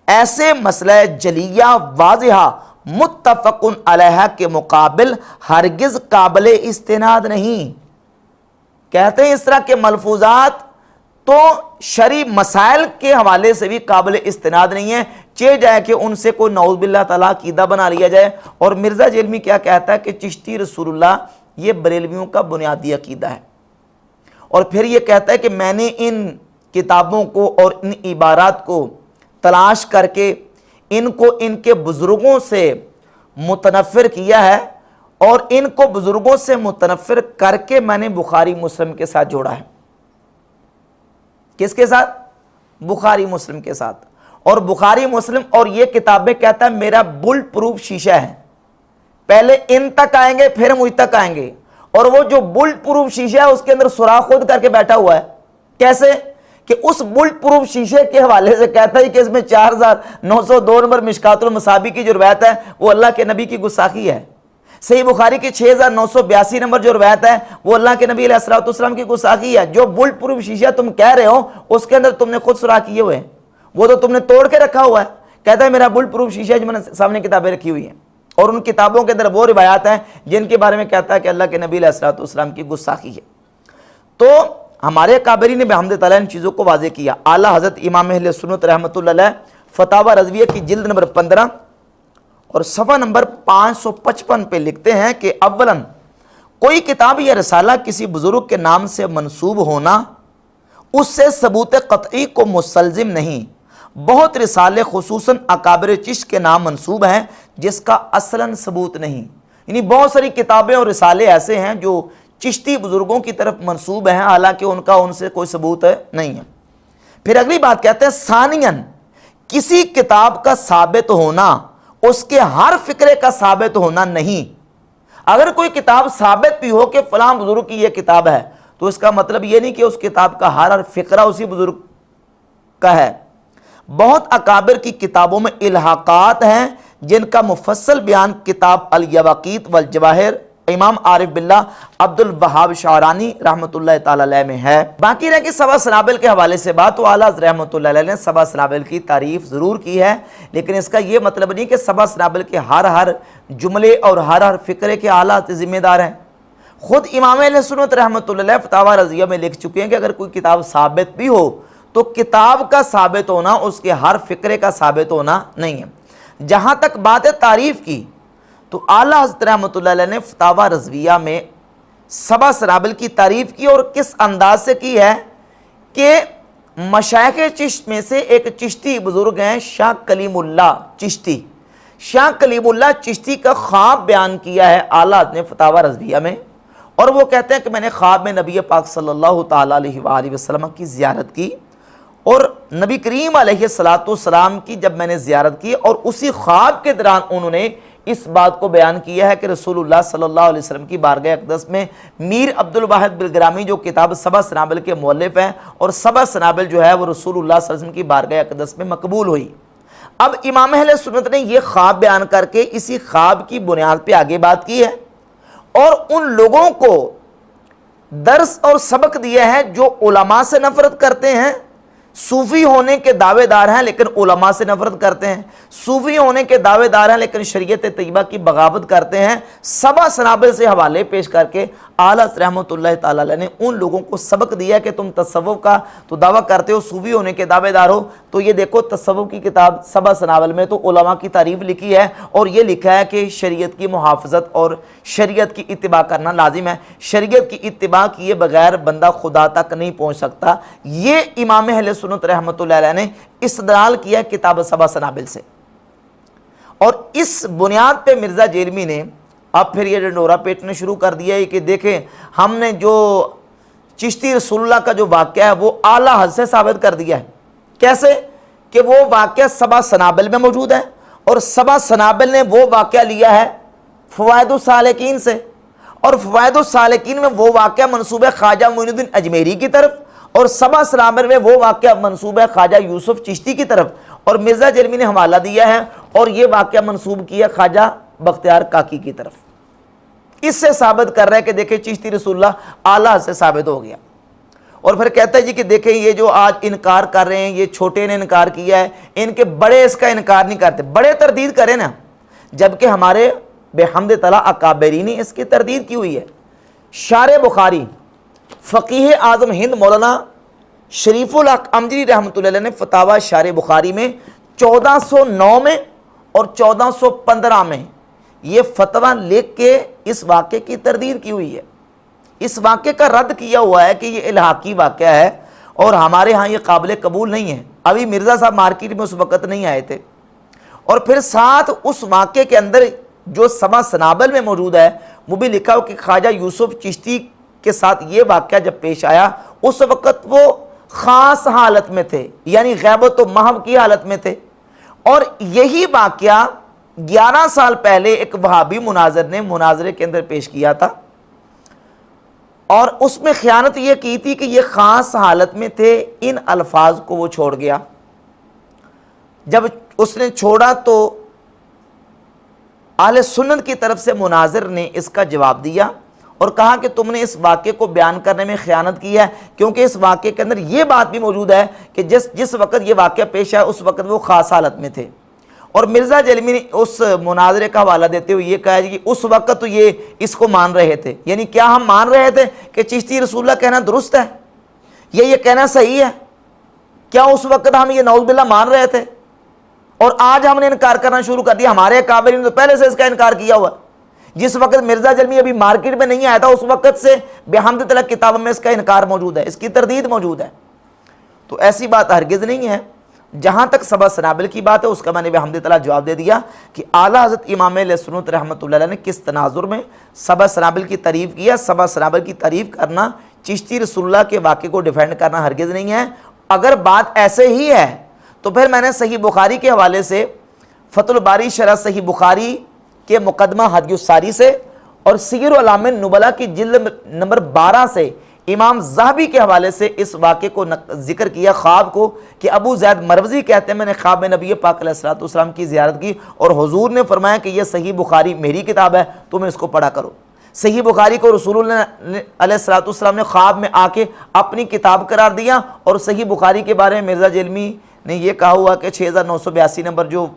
ایسے مسئلہ جلیہ واضحہ متفق علیہ کے مقابل ہرگز قابل استناد نہیں۔ کہتے ہیں اس طرح کے ملفوظات تو شرعی مسائل کے حوالے سے بھی قابل استناد نہیں ہے، چاہے جائے کہ ان سے کوئی نعوذ باللہ تعالیٰ عقیدہ بنا لیا جائے۔ اور مرزا جیلمی کیا کہتا ہے کہ چشتی رسول اللہ یہ بریلویوں کا بنیادی عقیدہ ہے، اور پھر یہ کہتا ہے کہ میں نے ان کتابوں کو اور ان عبارات کو تلاش کر کے ان کو ان کے بزرگوں سے متنفر کیا ہے، اور ان کو بزرگوں سے متنفر کر کے میں نے بخاری مسلم کے ساتھ جوڑا ہے۔ کس کے ساتھ؟ بخاری مسلم کے ساتھ۔ اور بخاری مسلم اور یہ کتابیں کہتا ہے میرا بلٹ پروف شیشہ ہے، پہلے ان تک آئیں گے پھر مجھ تک آئیں گے، اور وہ جو بلٹ پروف شیشہ ہے اس کے اندر سوراخ خود کر کے بیٹھا ہوا ہے۔ کیسے؟ کہ اس بلٹ پروف شیشے کے حوالے سے کہتا ہے کہ اس میں 4902 نمبر مشکات المصابیح کی جو روایت ہے وہ اللہ کے نبی کی گستاخی ہے، صحیح بخاری کی 6982 نمبر جو روایت ہے وہ اللہ کے نبی علیہ الصلوۃ والسلام کی گستاخی ہے۔ جو بلٹ پروف شیشہ تم کہہ رہے ہو اس کے اندر تم نے خود سوراخ کیے ہوئے ہیں، وہ تو تم نے توڑ کے رکھا ہوا ہے۔ کہتا ہے میرا بلٹ پروف شیشہ جو میں نے سامنے کتابیں رکھی ہوئی ہیں، اور ان کتابوں کے اندر وہ روایات ہیں جن کے بارے میں کہتا ہے کہ اللہ کے نبی علیہ الصلوۃ والسلام کی گستاخی ہے۔ تو ہمارے اکابرین نے بحمد تعالیٰ ان چیزوں کو واضح کیا۔ اعلیٰ حضرت امام اہل سنت رحمۃ اللہ علیہ فتاوی رضویہ کی جلد نمبر 15 اور صفحہ نمبر 555 پہ لکھتے ہیں کہ اولاً کوئی کتاب یا رسالہ کسی بزرگ کے نام سے منسوب ہونا اس سے ثبوت قطعی کو مستلزم نہیں۔ بہت رسالے خصوصاً اکابر چشت کے نام منسوب ہیں جس کا اصلاً ثبوت نہیں، یعنی بہت ساری کتابیں اور رسالے ایسے ہیں جو چشتی بزرگوں کی طرف منسوب ہیں، حالانکہ ان سے کوئی ثبوت نہیں ہے۔ پھر اگلی بات کہتے ہیں ثانیاً کسی کتاب کا ثابت ہونا اس کے ہر فکرے کا ثابت ہونا نہیں. اگر کوئی کتاب ثابت بھی ہو کہ فلاں بزرگ کی یہ کتاب ہے تو اس کا مطلب یہ نہیں کہ اس کتاب کا ہر فقرہ اسی بزرگ کا ہے. بہت اکابر کی کتابوں میں الحاقات ہیں جن کا مفصل بیان کتاب الیواقیت والجواہر امام عارف باللہ عبد الوہاب شعرانی رحمۃ اللہ تعالی علیہ میں ہے. باقی رہ کہ سبع سنابل کے حوالے سے بات، تو اعلیٰ حضرت رحمۃ اللہ علیہ نے سبع سنابل کی تعریف ضرور کی ہے، لیکن اس کا یہ مطلب نہیں کہ سبع سنابل کے ہر جملے اور ہر فقرے کے اعلیٰ ذمہ دار ہیں. خود امام اہل سنت رحمۃ اللہ علیہ فتاوی رضیہ میں لکھ چکے ہیں کہ اگر کوئی کتاب ثابت بھی ہو تو کتاب کا ثابت ہونا اس کے ہر فقرے کا ثابت ہونا نہیں ہے. جہاں تک بات ہے تعریف کی، تو اعلیٰ حضرت رحمۃ اللہ علیہ نے فتاوی رضویہ میں سبع سنابل کی تعریف کی، اور کس انداز سے کی ہے کہ مشائخ چشت میں سے ایک چشتی بزرگ ہیں شاہ کلیم اللہ چشتی. شاہ کلیم اللہ چشتی کا خواب بیان کیا ہے اعلیٰ حضرت نے فتاوی رضویہ میں، اور وہ کہتے ہیں کہ میں نے خواب میں نبی پاک صلی اللہ تعالیٰ علیہ وآلہ وسلم کی زیارت کی، اور نبی کریم علیہ السلام کی جب میں نے زیارت کی، اور اسی خواب کے دوران انہوں نے اس بات کو بیان کیا ہے کہ رسول اللہ صلی اللہ علیہ وسلم کی بارگاہ اقدس میں میر عبد الواحد بلگرامی جو کتاب سبع سنابل کے مؤلف ہیں، اور سبع سنابل جو ہے وہ رسول اللہ صلی اللہ علیہ وسلم کی بارگاہ اقدس میں مقبول ہوئی. اب امام اہل سنت نے یہ خواب بیان کر کے اسی خواب کی بنیاد پہ آگے بات کی ہے، اور ان لوگوں کو درس اور سبق دیا ہے جو علماء سے نفرت کرتے ہیں، صوفی ہونے کے دعوے دار ہیں لیکن علماء سے نفرت کرتے ہیں، صوفی ہونے کے دعوے دار ہیں لیکن شریعت طیبہ کی بغاوت کرتے ہیں. سبع سنابل سے حوالے پیش کر کے اعلیٰ رحمۃ اللہ تعالی علیہ نے ان لوگوں کو سبق دیا کہ تم تصوف کا تو دعویٰ کرتے ہو، صوفی ہونے کے دعوے دار ہو، تو یہ دیکھو تصوف کی کتاب سبع سنابل میں تو علماء کی تعریف لکھی ہے، اور یہ لکھا ہے کہ شریعت کی محافظت اور شریعت کی اتباع کرنا لازم ہے، شریعت کی اتباع کیے بغیر بندہ خدا تک نہیں پہنچ سکتا. یہ امام اہل سنت رحمۃ اللہ علیہ نے استدلال کیا کتاب سبع سنابل سے، اور اس بنیاد پہ مرزا جیلمی نے اب پھر یہ ڈنڈورا پیٹنے شروع کر دیا ہے کہ دیکھیں ہم نے جو چشتی رسول اللہ کا جو واقعہ ہے وہ اعلیٰ حد سے ثابت کر دیا ہے. کیسے کہ وہ واقعہ سبع سنابل میں موجود ہے، اور سبع سنابل نے وہ واقعہ لیا ہے فوائد السالکین سے، اور فوائد السالکین میں وہ واقعہ منسوب ہے خواجہ معین الدین اجمیری کی طرف، اور سبع سنابل میں وہ واقعہ منسوب ہے خواجہ یوسف چشتی کی طرف، اور مرزا جیلمی نے حوالہ دیا ہے اور یہ واقعہ منسوب کیا خواجہ بختیار کاکی کی طرف. اس سے ثابت کر رہا ہے کہ دیکھیں چشتی رسول اللہ اعلیٰ سے ثابت ہو گیا. اور پھر کہتا ہے جی کہ دیکھیں یہ جو آج انکار کر رہے ہیں، یہ چھوٹے نے انکار کیا ہے، ان کے بڑے اس کا انکار نہیں کرتے، بڑے تردید کریں نا، جبکہ ہمارے بحمد تعالیٰ اکابرین نے اس کی تردید کی ہوئی ہے. شارح بخاری فقیہ اعظم ہند مولانا شریف الحق امجری رحمۃ اللہ علیہ نے فتاوی شارح بخاری میں 1409 میں اور 1415 میں یہ فتویٰ لکھ کے اس واقعے کی تردید کی ہوئی ہے. اس واقعے کا رد کیا ہوا ہے کہ یہ الحاقی واقعہ ہے اور ہمارے ہاں یہ قابل قبول نہیں ہے. ابھی مرزا صاحب مارکیٹ میں اس وقت نہیں آئے تھے، اور پھر ساتھ اس واقعے کے اندر جو سبع سنابل میں موجود ہے وہ بھی لکھا ہو کہ خواجہ یوسف چشتی کے ساتھ یہ واقعہ جب پیش آیا اس وقت وہ خاص حالت میں تھے، یعنی غیبت و محو کی حالت میں تھے. اور یہی واقعہ 11 سال پہلے ایک وہابی مناظر نے مناظرے کے اندر پیش کیا تھا، اور اس میں خیانت یہ کی تھی کہ یہ خاص حالت میں تھے. ان الفاظ کو وہ چھوڑ گیا. جب اس نے چھوڑا تو اہل سنت کی طرف سے مناظر نے اس کا جواب دیا اور کہا کہ تم نے اس واقعے کو بیان کرنے میں خیانت کی ہے، کیونکہ اس واقعے کے اندر یہ بات بھی موجود ہے کہ جس وقت یہ واقعہ پیش آیا اس وقت وہ خاص حالت میں تھے. اور مرزا جیلمی نے اس مناظرے کا حوالہ دیتے ہوئے یہ کہا کہ اس وقت تو یہ اس کو مان رہے تھے، یعنی کیا ہم مان رہے تھے کہ چشتی رسول اللہ کہنا درست ہے، یہ کہنا صحیح ہے؟ کیا اس وقت ہم یہ نعوذ باللہ مان رہے تھے اور آج ہم نے انکار کرنا شروع کر دیا؟ ہمارے اکابرین نے تو پہلے سے اس کا انکار کیا ہوا. جس وقت مرزا جیلمی ابھی مارکیٹ میں نہیں آیا تھا اس وقت سے بحمد تعالیٰ کتابوں میں اس کا انکار موجود ہے، اس کی تردید موجود ہے. تو ایسی بات ہرگز نہیں ہے. جہاں تک سبع سنابل کی بات ہے اس کا میں نے بحمد تعالیٰ جواب دے دیا کہ اعلیٰ حضرت امام علیہ سنت رحمۃ اللہ علیہ نے کس تناظر میں سبع سنابل کی تعریف کیا. سبع سنابل کی تعریف کرنا چشتی رسول اللہ کے واقعے کو ڈیفینڈ کرنا ہرگز نہیں ہے. اگر بات ایسے ہی ہے تو پھر میں نے صحیح بخاری کے حوالے سے فتح الباری شرح صحیح بخاری کے مقدمہ ہدی الساری سے اور سیر اعلام نبلا کی جلد نمبر 12 سے امام ذہبی کے حوالے سے اس واقعے کو ذکر کیا، خواب کو، کہ ابو زید مروزی کہتے ہیں میں نے خواب میں نبی پاک علیہ الصلوۃ والسلام کی زیارت کی اور حضور نے فرمایا کہ یہ صحیح بخاری میری کتاب ہے، تم اس کو پڑھا کرو۔ صحیح بخاری کو رسول اللہ علیہ الصلوۃ والسلام نے خواب میں آ کے اپنی کتاب قرار دیا، اور صحیح بخاری کے بارے میں مرزا جیلمی نے یہ کہا ہوا کہ 6982 نمبر جو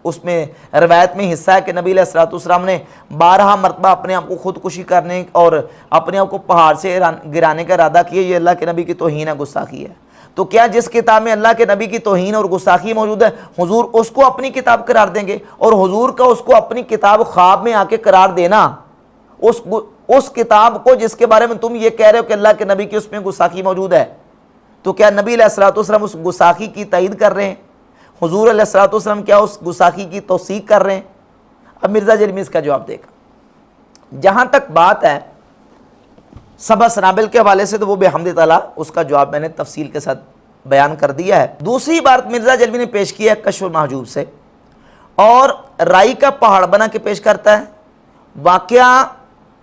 اس میں روایت میں حصہ ہے کہ نبی علیہ الصلوۃ والسلام نے 12 مرتبہ اپنے آپ کو خودکشی کرنے اور اپنے آپ کو پہاڑ سے گرانے کا ارادہ کیا، یہ اللہ کے نبی کی توہین ہے، گستاخی ہے۔ تو کیا جس کتاب میں اللہ کے نبی کی توہین اور گستاخی موجود ہے حضور اس کو اپنی کتاب قرار دیں گے؟ اور حضور کا اس کو اپنی کتاب خواب میں آ کے قرار دینا، اس کتاب کو جس کے بارے میں تم یہ کہہ رہے ہو کہ اللہ کے نبی کی اس میں گستاخی موجود ہے، تو کیا نبی علیہ الصلوۃ والسلام اس گستاخی کی تائید کر رہے ہیں؟ حضور علیہ الصلوۃ والسلام کیا اس گستاخی کی توثیق کر رہے ہیں؟ اب مرزا جیلمی اس کا جواب دے گا۔ جہاں تک بات ہے سبع سنابل کے حوالے سے تو وہ بحمد تعالیٰ اس کا جواب میں نے تفصیل کے ساتھ بیان کر دیا ہے۔ دوسری بات مرزا جیلمی نے پیش کی ہے کشف المحجوب سے، اور رائی کا پہاڑ بنا کے پیش کرتا ہے، واقعہ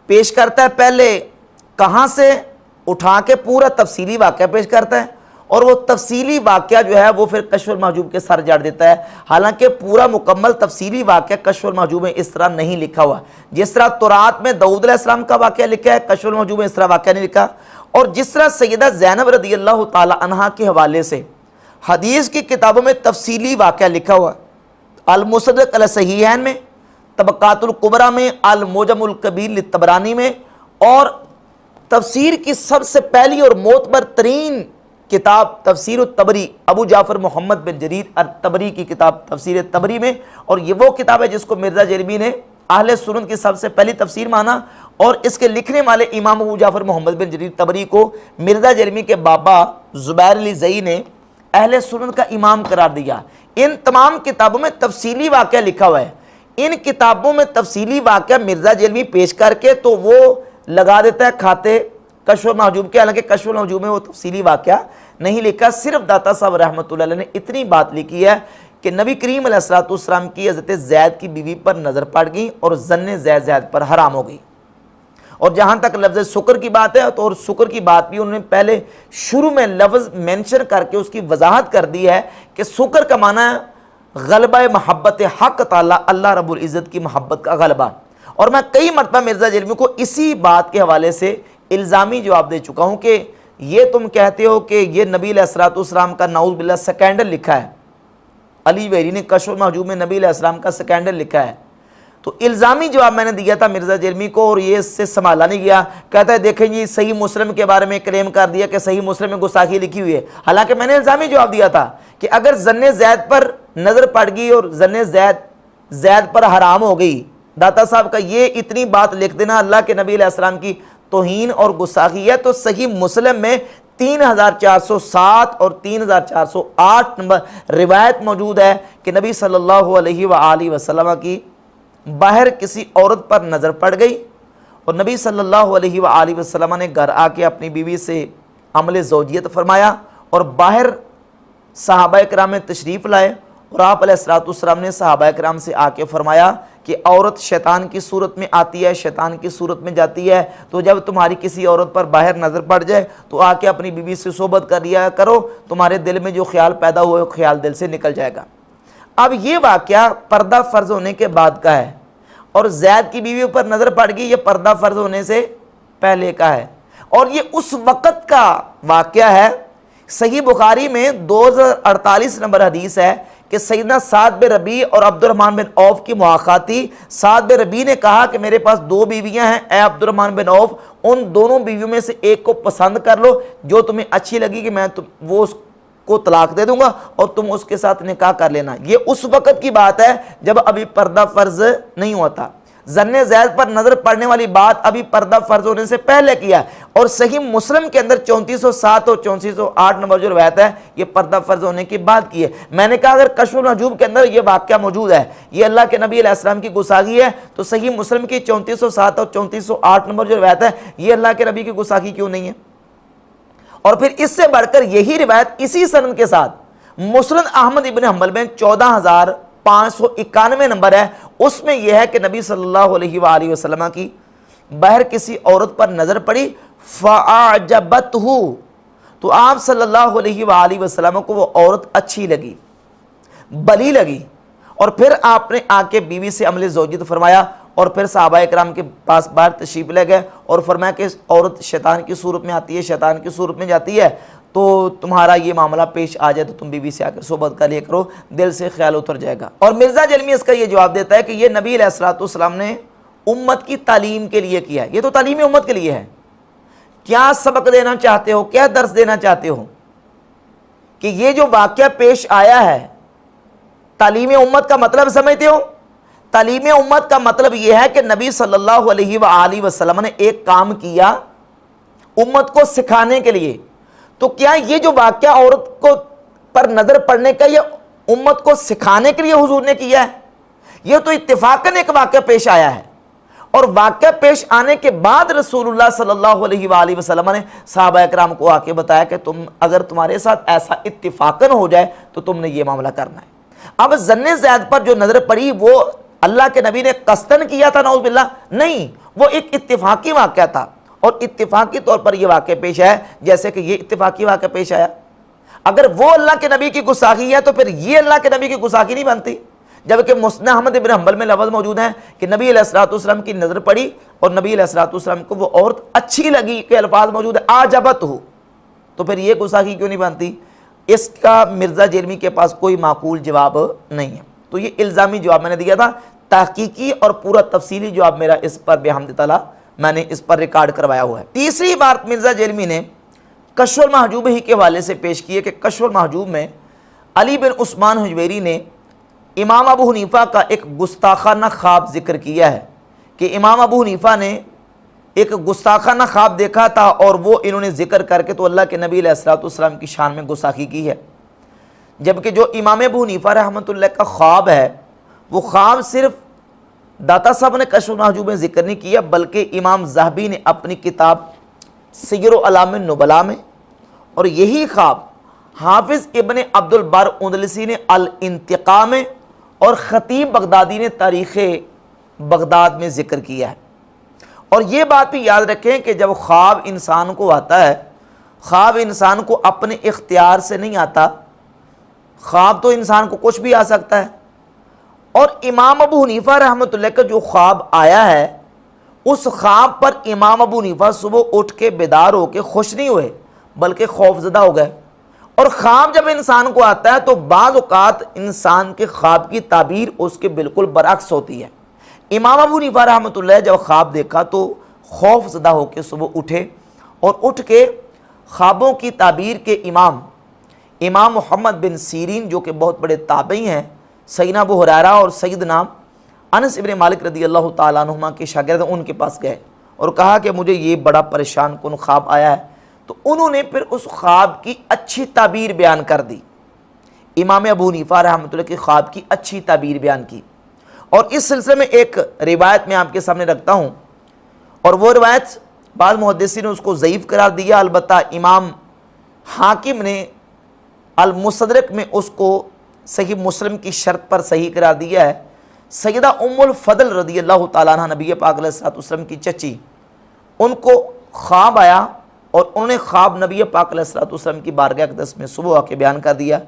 پیش کرتا ہے، پہلے کہاں سے اٹھا کے پورا تفصیلی واقعہ پیش کرتا ہے، اور وہ تفصیلی واقعہ جو ہے وہ پھر کشف المحجوب کے سر جاڑ دیتا ہے۔ حالانکہ پورا مکمل تفصیلی واقعہ کشف المحجوب میں اس طرح نہیں لکھا ہوا، جس طرح تورات میں داؤد علیہ السلام کا واقعہ لکھا ہے، کشف المحجوب میں اس طرح واقعہ نہیں لکھا۔ اور جس طرح سیدہ زینب رضی اللہ تعالی عنہا کے حوالے سے حدیث کی کتابوں میں تفصیلی واقعہ لکھا ہوا، المصدق علی صحیحین میں، طبقات الکبریٰ میں، المعجم الکبیر للطبرانی میں، اور تفسیر کی سب سے پہلی اور معتبر ترین کتاب تفسیر الطبری ابو جعفر محمد بن جریر الطبری کی کتاب تفسیر الطبری میں، اور یہ وہ کتاب ہے جس کو مرزا جیلمی نے اہل سنت کی سب سے پہلی تفسیر مانا، اور اس کے لکھنے والے امام ابو جعفر محمد بن جریر طبری کو مرزا جیلمی کے بابا زبیر علی زئی نے اہل سنت کا امام قرار دیا۔ ان تمام کتابوں میں تفصیلی واقعہ لکھا ہوا ہے، ان کتابوں میں تفصیلی واقعہ مرزا جیلمی پیش کر کے تو وہ لگا دیتا ہے کھاتے کشف المحجوب کے، حالانکہ کشف المحجوب میں وہ تفصیلی واقعہ نہیں لکھا۔ صرف داتا صاحب رحمۃ اللہ علیہ نے اتنی بات لکھی ہے کہ نبی کریم علیہ الصلوۃ والسلام کی حضرت زید کی بیوی پر نظر پڑ گئی اور ظن زید پر حرام ہو گئی۔ اور جہاں تک لفظ سکر کی بات ہے تو اور سکر کی بات بھی انہوں نے پہلے شروع میں لفظ مینشن کر کے اس کی وضاحت کر دی ہے کہ سکر کا معنی ہے غلبہ محبت حق تعالی، اللہ رب العزت کی محبت کا غلبہ۔ اور میں کئی مرتبہ مرزا جیلمی کو اسی بات کے حوالے سے الزامی جواب دے چکا ہوں کہ یہ تم کہتے ہو کہ یہ نبی علیہ الصلوۃ والسلام کا نعوذ باللہ سکینڈل لکھا ہے، علی ویری نے کشف المحجوب میں نبی علیہ السلام کا سکینڈل لکھا ہے، تو الزامی جواب میں نے دیا تھا مرزا جیلمی کو، اور یہ اس سے سنبھالا نہیں گیا۔ کہتا ہے دیکھیں جی صحیح مسلم کے بارے میں کلیم کر دیا کہ صحیح مسلم میں گستاخی لکھی ہوئی ہے، حالانکہ میں نے الزامی جواب دیا تھا کہ اگر ظن زید پر نظر پڑ گئی اور ظن زید پر حرام ہو گئی، داتا صاحب کا یہ اتنی بات لکھ دینا اللہ کے نبی علیہ السلام کی توہین اور گستاخی ہے، تو صحیح مسلم میں 3407 اور 3408 نمبر روایت موجود ہے کہ نبی صلی اللہ علیہ وآلہ وسلم کی باہر کسی عورت پر نظر پڑ گئی، اور نبی صلی اللہ علیہ وآلہ وسلم نے گھر آ کے اپنی بیوی سے عمل زوجیت فرمایا، اور باہر صحابہ کرام میں تشریف لائے، اور آپ علیہ الصلوۃ والسلام نے صحابہ کرام سے آ کے فرمایا کہ عورت شیطان کی صورت میں آتی ہے، شیطان کی صورت میں جاتی ہے، تو جب تمہاری کسی عورت پر باہر نظر پڑ جائے تو آ کے اپنی بیوی سے صحبت کر لیا کرو، تمہارے دل میں جو خیال پیدا ہوا ہے وہ خیال دل سے نکل جائے گا۔ اب یہ واقعہ پردہ فرض ہونے کے بعد کا ہے، اور زید کی بیوی پر نظر پڑ گئی یہ پردہ فرض ہونے سے پہلے کا ہے، اور یہ اس وقت کا واقعہ ہے۔ صحیح بخاری میں 2048 نمبر حدیث ہے کہ سیدنا سعد بن ربیع اور عبد الرحمن بن عوف کی مواخاتی، سعد بن ربیع نے کہا کہ میرے پاس 2 بیویاں ہیں، اے عبد الرحمن بن عوف ان دونوں بیویوں میں سے ایک کو پسند کر لو، جو تمہیں اچھی لگی کہ میں وہ اس کو طلاق دے دوں گا اور تم اس کے ساتھ نکاح کر لینا۔ یہ اس وقت کی بات ہے جب ابھی پردہ فرض نہیں ہوتا، ظن زید پر نظر پڑنے والی بات ابھی پردہ فرض ہونے سے پہلے کیا، اور صحیح مسلم کے اندر 3407 اور 3408 نمبر جو روایت ہے یہ پردہ فرض ہونے کی بات کی ہے۔ میں نے کہا اگر کشف المحجوب کے اندر یہ واقعہ موجود ہے، یہ اللہ کے نبی علیہ السلام کی گستاخی ہے، تو صحیح مسلم کی 3407 اور 3408 نمبر جو روایت ہے یہ اللہ کے نبی کی گستاخی کیوں نہیں ہے؟ اور پھر اس سے بڑھ کر یہی روایت اسی سند کے ساتھ مسند احمد ابن حنبل میں 591 نمبر ہے، اس میں یہ ہے کہ نبی صلی اللہ علیہ وآلہ وسلم کی بہر کسی عورت پر نظر پڑی فَأَعْجَبَتْهُ، تو آپ صلی اللہ علیہ وآلہ وسلم کو وہ عورت اچھی لگی، بلی لگی، اور پھر آپ نے آ کے بیوی سے عمل زوجیت فرمایا، اور پھر صحابہ اکرام کے پاس باہر تشریف لے گئے اور فرمایا کہ عورت شیطان کی صورت میں آتی ہے، شیطان کی صورت میں جاتی ہے، تو تمہارا یہ معاملہ پیش آ جائے تو تم بیوی سے آ کر صحبت کر لیا کرو، دل سے خیال اتر جائے گا۔ اور مرزا جلمی اس کا یہ جواب دیتا ہے کہ یہ نبی علیہ السلام نے امت کی تعلیم کے لیے کیا ہے، یہ تو تعلیم امت کے لیے ہے۔ کیا سبق دینا چاہتے ہو، کیا درس دینا چاہتے ہو کہ یہ جو واقعہ پیش آیا ہے تعلیم امت کا مطلب سمجھتے ہو؟ تعلیم امت کا مطلب یہ ہے کہ نبی صلی اللہ علیہ وآلہ وسلم نے ایک کام کیا امت کو سکھانے کے لیے، تو کیا یہ جو واقعہ عورت کو پر نظر پڑنے کا یہ امت کو سکھانے کے لیے حضور نے کیا ہے؟ یہ تو اتفاقاً ایک واقعہ پیش آیا ہے، اور واقعہ پیش آنے کے بعد رسول اللہ صلی اللہ علیہ وآلہ وسلم نے صحابہ اکرام کو آ کے بتایا کہ اگر تمہارے ساتھ ایسا اتفاقاً ہو جائے تو تم نے یہ معاملہ کرنا ہے۔ اب ظن زید پر جو نظر پڑی وہ اللہ کے نبی نے قصدن کیا تھا نعوذ باللہ؟ نہیں، وہ ایک اتفاقی واقعہ تھا، اور اتفاقی طور پر یہ واقعہ پیش آیا جیسے کہ یہ اتفاقی واقعہ پیش آیا۔ اگر وہ اللہ کے نبی کی گستاخی ہے تو پھر یہ اللہ کے نبی کی گستاخی نہیں بنتی، جبکہ مسند احمد ابن حنبل میں لفظ موجود ہیں کہ نبی علیہ السلام کی نظر پڑی اور نبی علیہ السلام کو وہ عورت اچھی لگی کے الفاظ موجود ہے آجبت ہو، تو پھر یہ گستاخی کیوں نہیں بنتی؟ اس کا مرزا جیلمی کے پاس کوئی معقول جواب نہیں ہے۔ تو یہ الزامی جواب میں نے دیا تھا، تحقیقی اور پورا تفصیلی جواب میرا اس پر بحمد تعالیٰ میں نے اس پر ریکارڈ کروایا ہوا ہے۔ تیسری بات مرزا جیلمی نے کشف المحجوب ہی کے حوالے سے پیش کی ہے کہ کشف المحجوب میں علی بن عثمان حجویری نے امام ابو حنیفہ کا ایک گستاخانہ خواب ذکر کیا ہے کہ امام ابو حنیفہ نے ایک گستاخانہ خواب دیکھا تھا، اور وہ انہوں نے ذکر کر کے تو اللہ کے نبی علیہ السلام کی شان میں گستاخی کی ہے، جبکہ جو امام ابو حنیفہ رحمۃ اللہ کا خواب ہے وہ خواب صرف داتا صاحب نے کشف المحجوب میں ذکر نہیں کیا، بلکہ امام ذہبی نے اپنی کتاب سیر اعلام النبلاء میں، اور یہی خواب حافظ ابن عبد البر اندلسی نے الانتقاء میں، اور خطیب بغدادی نے تاریخ بغداد میں ذکر کیا ہے۔ اور یہ بات بھی یاد رکھیں کہ جب خواب انسان کو آتا ہے، خواب انسان کو اپنے اختیار سے نہیں آتا، خواب تو انسان کو کچھ بھی آ سکتا ہے، اور امام ابو حنیفہ رحمۃ اللہ کا جو خواب آیا ہے اس خواب پر امام ابو حنیفہ صبح اٹھ کے بیدار ہو کے خوش نہیں ہوئے بلکہ خوف زدہ ہو گئے۔ اور خواب جب انسان کو آتا ہے تو بعض اوقات انسان کے خواب کی تعبیر اس کے بالکل برعکس ہوتی ہے۔ امام ابو حنیفہ رحمۃ اللہ جب خواب دیکھا تو خوف زدہ ہو کے صبح اٹھے، اور اٹھ کے خوابوں کی تعبیر کے امام محمد بن سیرین جو کہ بہت بڑے تابعی ہیں، سیدنا ابو ہریرہ اور سیدنا انس ابن مالک رضی اللہ تعالیٰ عنہما کے شاگرد ان کے پاس گئے اور کہا کہ مجھے یہ بڑا پریشان کن خواب آیا ہے، تو انہوں نے پھر اس خواب کی اچھی تعبیر بیان کر دی۔ امام ابو حنیفہ رحمۃ اللہ کے خواب کی اچھی تعبیر بیان کی، اور اس سلسلے میں ایک روایت میں آپ کے سامنے رکھتا ہوں، اور وہ روایت بعض محدثین نے اس کو ضعیف قرار دیا، البتہ امام حاکم نے المستدرک میں اس کو صحیح مسلم کی شرط پر صحیح قرار دیا ہے۔ سیدہ ام الفضل رضی اللہ تعالیٰ عنہ نبی پاک علیہ السلام کی چچی، ان کو خواب آیا، اور انہوں نے خواب نبی پاک علیہ السلام کی بارگاہ اقدس میں صبح آ کے بیان کر دیا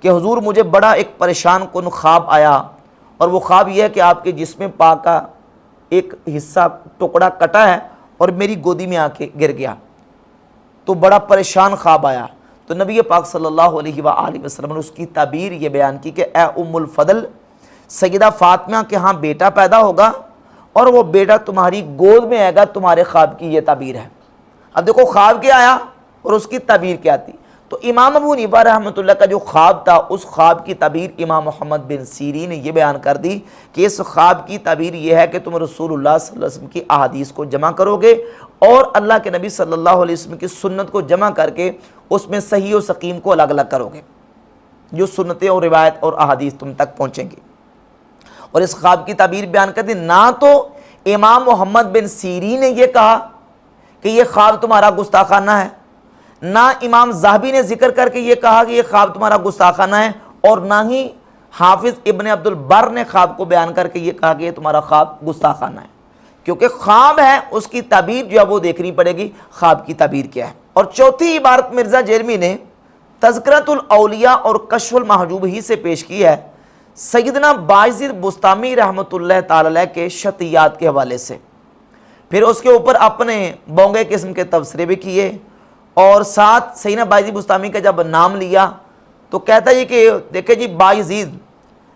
کہ حضور مجھے بڑا ایک پریشان کن خواب آیا، اور وہ خواب یہ ہے کہ آپ کے جسم پاک کا ایک حصہ ٹکڑا کٹا ہے اور میری گودی میں آ کے گر گیا، تو بڑا پریشان خواب آیا۔ تو نبی پاک صلی اللہ علیہ وآلہ وسلم نے اس کی تعبیر یہ بیان کی کہ اے ام الفضل، سیدہ فاطمہ کے ہاں بیٹا پیدا ہوگا اور وہ بیٹا تمہاری گود میں آئے گا، تمہارے خواب کی یہ تعبیر ہے۔ اب دیکھو خواب کیا آیا اور اس کی تعبیر کیا تھی۔ تو امام ابو حنیفہ رحمۃ اللہ کا جو خواب تھا اس خواب کی تعبیر امام محمد بن سیرین نے یہ بیان کر دی کہ اس خواب کی تعبیر یہ ہے کہ تم رسول اللہ صلی اللہ علیہ وسلم کی احادیث کو جمع کرو گے اور اللہ کے نبی صلی اللہ علیہ وسلم کی سنت کو جمع کر کے اس میں صحیح و سقیم کو الگ الگ کرو گے، جو سنتیں اور روایت اور احادیث تم تک پہنچیں گی۔ اور اس خواب کی تعبیر بیان کر دی۔ نہ تو امام محمد بن سیرین نے یہ کہا کہ یہ خواب تمہارا گستاخانہ ہے، نہ امام ذہبی نے ذکر کر کے یہ کہا کہ یہ خواب تمہارا گستاخانہ ہے، اور نہ ہی حافظ ابن عبد البر نے خواب کو بیان کر کے یہ کہا کہ یہ تمہارا خواب گستاخانہ ہے، کیونکہ خواب ہے اس کی تعبیر جو ہے وہ دیکھنی پڑے گی خواب کی تعبیر کیا ہے۔ اور چوتھی عبارت مرزا جرمی نے تذکرۃ الاولیاء اور کشف المحجوب ہی سے پیش کی ہے سیدنا بایزید بسطامی رحمۃ اللہ تعالی علیہ کے شطیات کے حوالے سے، پھر اس کے اوپر اپنے بونگے قسم کے تبصرے بھی کیے، اور ساتھ سیدنا بایزید بسطامی کا جب نام لیا تو کہتا ہے کہ دیکھیں جی بایزید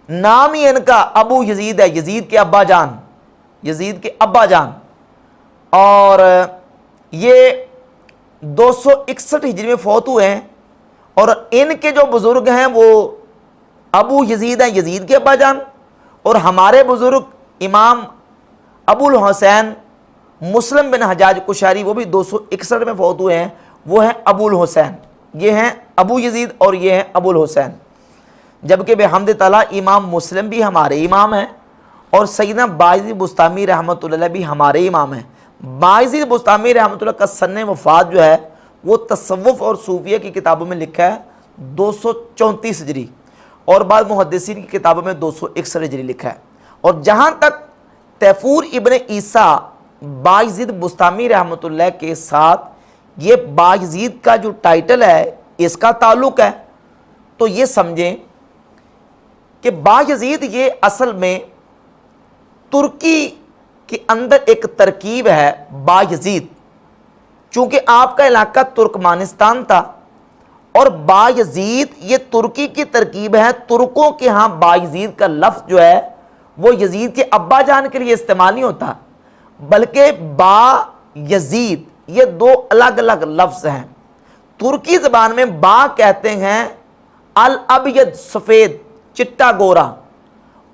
نام ہی ان کا ابو یزید ہے، یزید کے ابا جان، یزید کے ابا جان، اور یہ 261 ہجری میں فوت ہوئے ہیں، اور ان کے جو بزرگ ہیں وہ ابو یزید ہیں، یزید کے ابا جان، اور ہمارے بزرگ امام ابو الحسین مسلم بن حجاج قشیری وہ بھی 261 میں فوت ہوئے ہیں، وہ ہیں ابو الحسین، یہ ہیں ابو یزید اور یہ ہیں ابو الحسین، جبکہ بحمد تعالیٰ امام مسلم بھی ہمارے امام ہیں اور سیدنا بایزید بسطامی رحمۃ اللہ بھی ہمارے امام ہیں۔ بایزید بسطامی رحمۃ اللہ کا سن وفات جو ہے وہ تصوف اور صوفیہ کی کتابوں میں لکھا ہے 234 ہجری، اور بعض محدثین کی کتابوں میں 261 ہجری لکھا ہے۔ اور جہاں تک تیفور ابن عیسیٰ بایزید بسطامی رحمۃ اللہ کے ساتھ یہ بایزید کا جو ٹائٹل ہے اس کا تعلق ہے، تو یہ سمجھیں کہ بایزید یہ اصل میں ترکی کے اندر ایک ترکیب ہے بایزید، چونکہ آپ کا علاقہ ترکمانستان تھا، اور بایزید یہ ترکی کی ترکیب ہے۔ ترکوں کے ہاں بایزید کا لفظ جو ہے وہ یزید کے ابا جان کے لیے استعمال نہیں ہوتا، بلکہ با یزید یہ دو الگ الگ لفظ ہیں۔ ترکی زبان میں با کہتے ہیں الابید سفید چٹا گورا،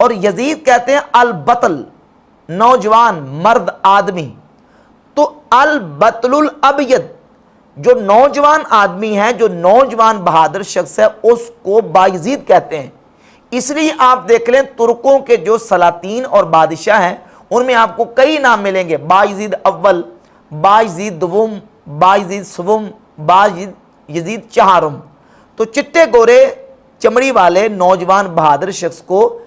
اور یزید کہتے ہیں البطل نوجوان مرد آدمی۔ تو البطل الابید جو نوجوان آدمی ہے، جو نوجوان بہادر شخص ہے، اس کو بایزید کہتے ہیں۔ اس لیے آپ دیکھ لیں ترکوں کے جو سلاطین اور بادشاہ ہیں ان میں آپ کو کئی نام ملیں گے، بایزید اول، بایزید دوم، بایزید سوم، بایزید یزید چہارم۔ تو چٹے گورے چمڑی والے نوجوان بہادر شخص کو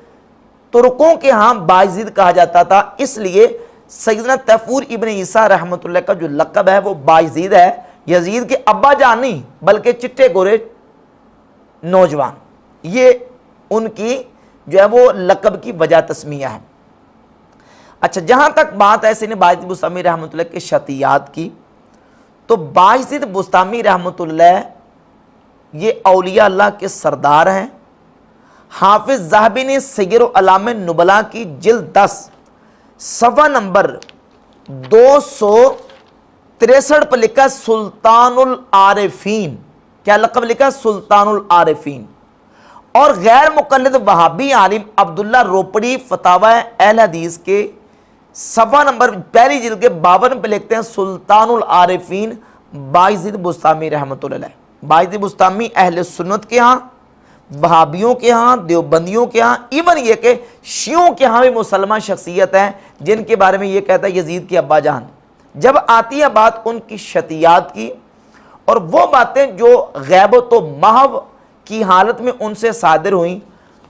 ترکوں کے ہاں بایزید کہا جاتا تھا، اس لیے سیدنا تیفور ابن عیسیٰ رحمۃ اللہ کا جو لقب ہے وہ بایزید ہے، یزید کے ابا جان نہیں بلکہ چٹے گورے نوجوان، یہ ان کی جو ہے وہ لقب کی وجہ تسمیہ ہے۔ اچھا، جہاں تک بات ہے سیدنا بایزید بسطامی رحمۃ اللہ کے شطیات کی، تو بایزید بسطامی رحمۃ اللہ یہ اولیاء اللہ کے سردار ہیں۔ حافظ ذہبی نے سیر اعلام نبلاء کی جلد 10 صفحہ نمبر 263 پر لکھا سلطان العارفین، کیا لقب لکھا؟ سلطان العارفین۔ اور غیر مقلد وہابی عالم عبداللہ روپڑی فتاوی اہل حدیث کے صفحہ نمبر پہلی جلد کے 52 پہ لکھتے ہیں سلطان العارفین بایزید بسطامی رحمۃ اللہ۔ بایزید بسطامی اہل سنت کے ہاں، وہابیوں کے ہاں، دیوبندیوں کے ہاں، ایون یہ کہ شیعوں کے ہاں بھی مسلمان شخصیت ہیں جن کے بارے میں یہ کہتا ہے یزید کے ابا جان۔ جب آتی ہے بات ان کی شطیات کی اور وہ باتیں جو غیبت و محو کی حالت میں ان سے صادر ہوئیں،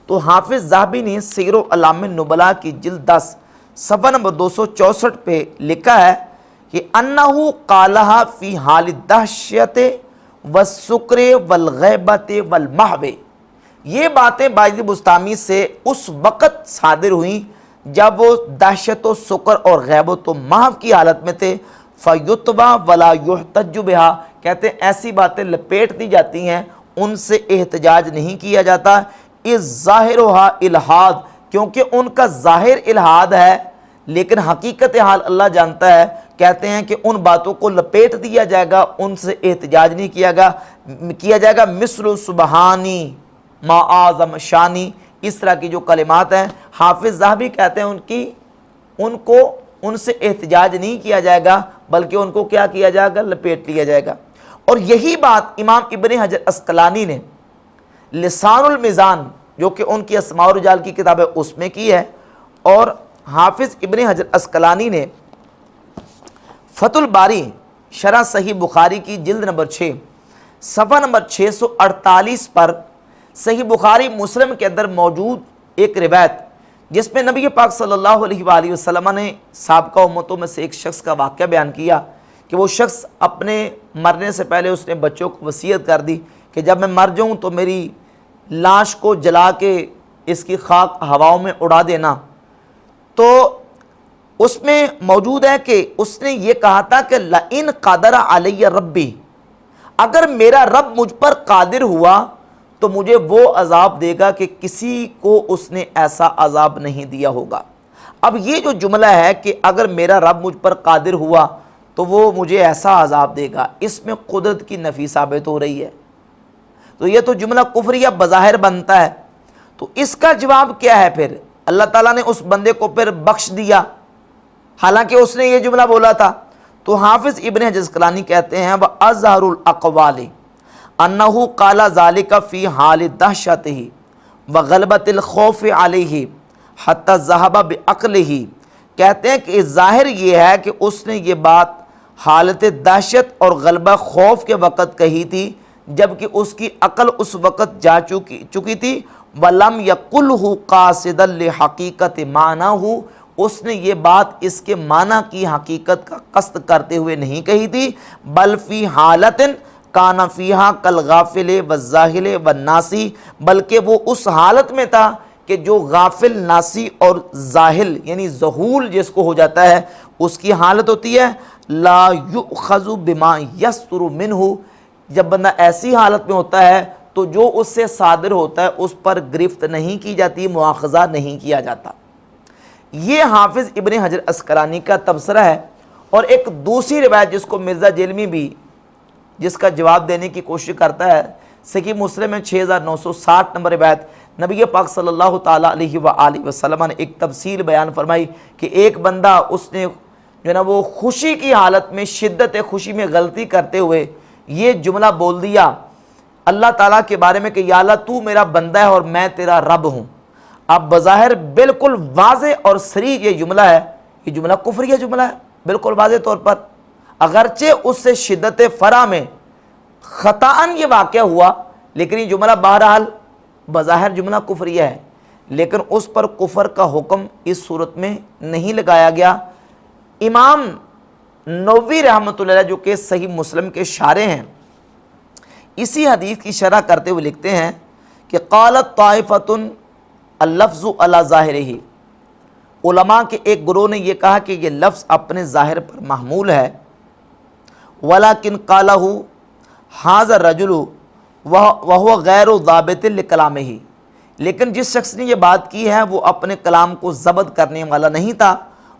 تو حافظ ذہبی نے سیر اعلام نبلاء کی جلد 10 صفحہ نمبر 264 پہ لکھا ہے کہ انہو قالہا فی حال الدہشت والسکر والغیبت والمحو، یہ باتیں بایزید بسطامی سے اس وقت صادر ہوئیں جب وہ دہشت و سکر اور غیبت و محو کی حالت میں تھے۔ فیتبع ولا یحتج بہا، کہتے ہیں ایسی باتیں لپیٹ دی جاتی ہیں، ان سے احتجاج نہیں کیا جاتا۔ اس ظاہرھا الہاد، کیونکہ ان کا ظاہر الہاد ہے لیکن حقیقت حال اللہ جانتا ہے۔ کہتے ہیں کہ ان باتوں کو لپیٹ دیا جائے گا، ان سے احتجاج نہیں کیا جائے گا۔ مثل سبحانی ما اعظم شانی، اس طرح کی جو کلمات ہیں حافظ ذہبی کہتے ہیں ان سے احتجاج نہیں کیا جائے گا، بلکہ ان کو کیا کیا جائے گا؟ لپیٹ لیا جائے گا۔ اور یہی بات امام ابن حجر عسقلانی نے لسان المیزان، جو کہ ان کی اسماء و رجال کی کتاب ہے، اس میں کی ہے، اور حافظ ابن حجر عسقلانی نے فتح الباری شرح صحیح بخاری کی جلد نمبر 6 صفحہ نمبر 648 پر صحیح بخاری مسلم کے اندر موجود ایک روایت جس میں نبی پاک صلی اللہ علیہ وآلہ وسلم نے سابقہ امتوں میں سے ایک شخص کا واقعہ بیان کیا کہ وہ شخص اپنے مرنے سے پہلے اس نے بچوں کو وصیت کر دی کہ جب میں مر جاؤں تو میری لاش کو جلا کے اس کی خاک ہواؤں میں اڑا دینا۔ تو اس میں موجود ہے کہ اس نے یہ کہا تھا کہ لَإِن قَدَرَ عَلَيَّ رَبِّي، اگر میرا رب مجھ پر قادر ہوا تو مجھے وہ عذاب دے گا کہ کسی کو اس نے ایسا عذاب نہیں دیا ہوگا۔ اب یہ جو جملہ ہے کہ اگر میرا رب مجھ پر قادر ہوا تو وہ مجھے ایسا عذاب دے گا، اس میں قدرت کی نفی ثابت ہو رہی ہے، تو یہ تو جملہ کفریہ بظاہر بنتا ہے۔ تو اس کا جواب کیا ہے؟ پھر اللہ تعالیٰ نے اس بندے کو پھر بخش دیا حالانکہ اس نے یہ جملہ بولا تھا۔ تو حافظ ابن حجر اسقلانی کہتے ہیں وَأَظْهَرُ الْأَقْوَالِ أَنَّهُ قَالَ ذَلِكَ فِي حَالِ دَهْشَتِهِ وَغَلْبَةِ الْخَوْفِ عَلَيْهِ حَتَّى ذَهَبَ بِعَقْلِهِ، کہتے ہیں کہ ظاہر یہ ہے کہ اس نے یہ بات حالت دہشت اور غلبہ خوف کے وقت کہی تھی جبکہ اس کی عقل اس وقت جا چکی تھی۔ وَلَمْ يَقُلْهُ قَاصِدًا لِحَقِيقَةِ مَعْنَاهُ، اس نے یہ بات اس کے معنی کی حقیقت کا قصد کرتے ہوئے نہیں کہی تھی، بل فی حالت کان فیہا کالغافل والزاہل والناسی، بلکہ وہ اس حالت میں تھا کہ جو غافل، ناسی اور زاہل یعنی ذہول جس کو ہو جاتا ہے اس کی حالت ہوتی ہے۔ لا یؤخذ بما یستر منہ، جب بندہ ایسی حالت میں ہوتا ہے تو جو اس سے صادر ہوتا ہے اس پر گرفت نہیں کی جاتی، مواخذہ نہیں کیا جاتا۔ یہ حافظ ابن حجر اسقلانی کا تبصرہ ہے۔ اور ایک دوسری روایت جس کو مرزا جیلمی بھی جس کا جواب دینے کی کوشش کرتا ہے، صحیح مسلم میں 6960 نمبر روایت، نبی پاک صلی اللہ تعالیٰ علیہ وآلہ وسلم نے ایک تفصیل بیان فرمائی کہ ایک بندہ اس نے جو نا وہ خوشی کی حالت میں شدت خوشی میں غلطی کرتے ہوئے یہ جملہ بول دیا اللہ تعالیٰ کے بارے میں کہ یا اللہ تو میرا بندہ ہے اور میں تیرا رب ہوں۔ اب بظاہر بالکل واضح اور صریح یہ جملہ ہے، یہ جملہ کفریہ جملہ ہے بالکل واضح طور پر، اگرچہ اس سے شدت فرح میں خطاً یہ واقعہ ہوا لیکن یہ جملہ بہرحال بظاہر جملہ کفریہ ہے، لیکن اس پر کفر کا حکم اس صورت میں نہیں لگایا گیا۔ امام نووی رحمۃ اللہ علیہ جو کہ صحیح مسلم کے شارح ہیں، اسی حدیث کی شرح کرتے ہوئے لکھتے ہیں کہ قالت طائفۃ اللفظ علی ظاہرہ، علماء کے ایک گروہ نے یہ کہا کہ یہ لفظ اپنے ظاہر پر محمول ہے، ولیکن قالہ ھذا الرجل وہو غیر ضابط لکلامہ، لیکن جس شخص نے یہ بات کی ہے وہ اپنے کلام کو ضبط کرنے والا نہیں تھا،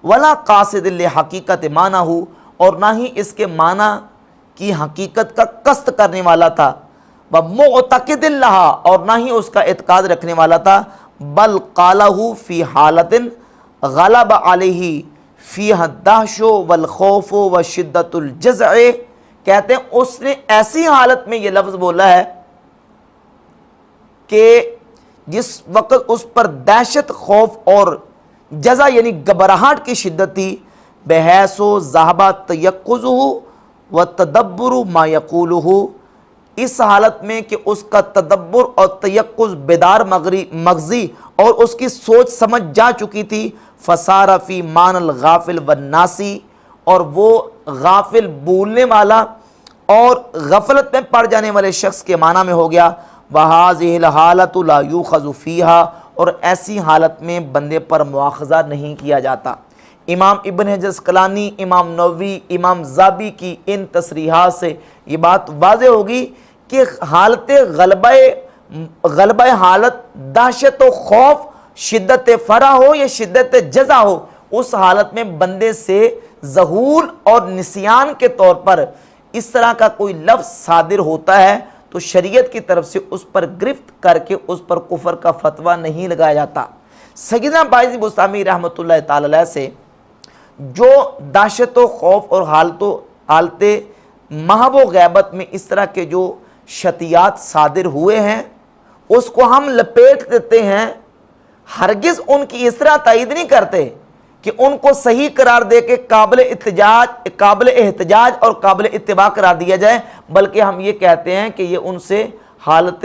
ولا قاصد لحقیقت معنیہ، اور نہ ہی اس کے معنی کی حقیقت کا قصد کرنے والا تھا، ومعتقد لہا، اور نہ ہی اس کا اعتقاد رکھنے والا تھا، بل قالہ فی حالت غلب علیہ فیہا الدہش والخوف وشدت الجزع، کہتے ہیں اس نے ایسی حالت میں یہ لفظ بولا ہے کہ جس وقت اس پر دہشت، خوف اور جزع یعنی گھبراہٹ کی شدت تھی، بحیث ذہب تیقظہ وتدبر ما یقولہ، اس حالت میں کہ اس کا تدبر اور تیقظ بیدار مغزی اور اس کی سوچ سمجھ جا چکی تھی، فصار فی مان الغافل والناسی، اور وہ غافل بولنے والا اور غفلت میں پڑ جانے والے شخص کے معنی میں ہو گیا، وَهَذِهِ الْحَالَةُ لَا يُؤْخَذُ فِيهَا، اور ایسی حالت میں بندے پر مواخذہ نہیں کیا جاتا۔ امام ابن حجر اسقلانی، امام نووی، امام زابی کی ان تصریحات سے یہ بات واضح ہوگی کہ حالت غلبہ حالت دہشت و خوف، شدت فرح ہو یا شدت جزع ہو، اس حالت میں بندے سے ذہول اور نسیان کے طور پر اس طرح کا کوئی لفظ صادر ہوتا ہے تو شریعت کی طرف سے اس پر گرفت کر کے اس پر کفر کا فتویٰ نہیں لگایا جاتا۔ سیدنا باعث بستامی رحمۃ اللہ تعالی علیہ سے جو دہشت و خوف اور حالت محو و غیبت میں اس طرح کے جو شتیات صادر ہوئے ہیں اس کو ہم لپیٹ دیتے ہیں، ہرگز ان کی اس طرح تائید نہیں کرتے کہ ان کو صحیح قرار دے کے قابل احتجاج اور قابل اتباع قرار دیا جائے، بلکہ ہم یہ کہتے ہیں کہ یہ ان سے حالت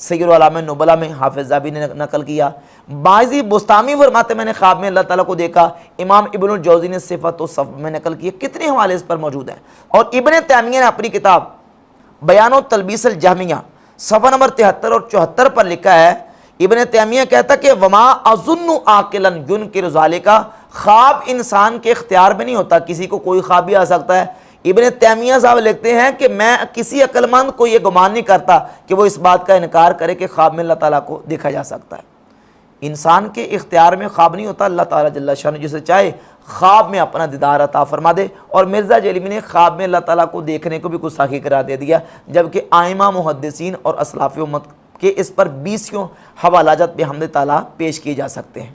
سیر العلام نبلا میں حافظ ذہبی نے نقل کیا. بعضی بستامی فرماتے میں نے خواب میں اللہ تعالیٰ کو دیکھا. امام ابن الجوزی نے صفت و صف میں نقل کیا. کتنے حوالے اس پر موجود ہیں. اور ابن تیمیہ نے اپنی کتاب بیان و تلبیس الجہمیہ صفحہ نمبر 73 اور 74 پر لکھا ہے. ابن تیمیہ کہتا کہ وما اظن عاقلا ينکر ذالک، خواب انسان کے اختیار میں نہیں ہوتا، کسی کو کوئی خواب بھی آ سکتا ہے. ابن تیمیہ صاحب لکھتے ہیں کہ میں کسی عقل مند کو یہ گمان نہیں کرتا کہ وہ اس بات کا انکار کرے کہ خواب میں اللہ تعالیٰ کو دیکھا جا سکتا ہے. انسان کے اختیار میں خواب نہیں ہوتا. اللہ تعالیٰ جل شانہ جسے چاہے خواب میں اپنا دیدار عطا فرما دے. اور مرزا جیلمی نے خواب میں اللہ تعالیٰ کو دیکھنے کو بھی گستاخی قرار دے دیا، جبکہ ائمہ محدثین اور اسلاف امت کے اس پر 20 حوالہ جات بحمد تعالیٰ پیش کیے جا سکتے ہیں.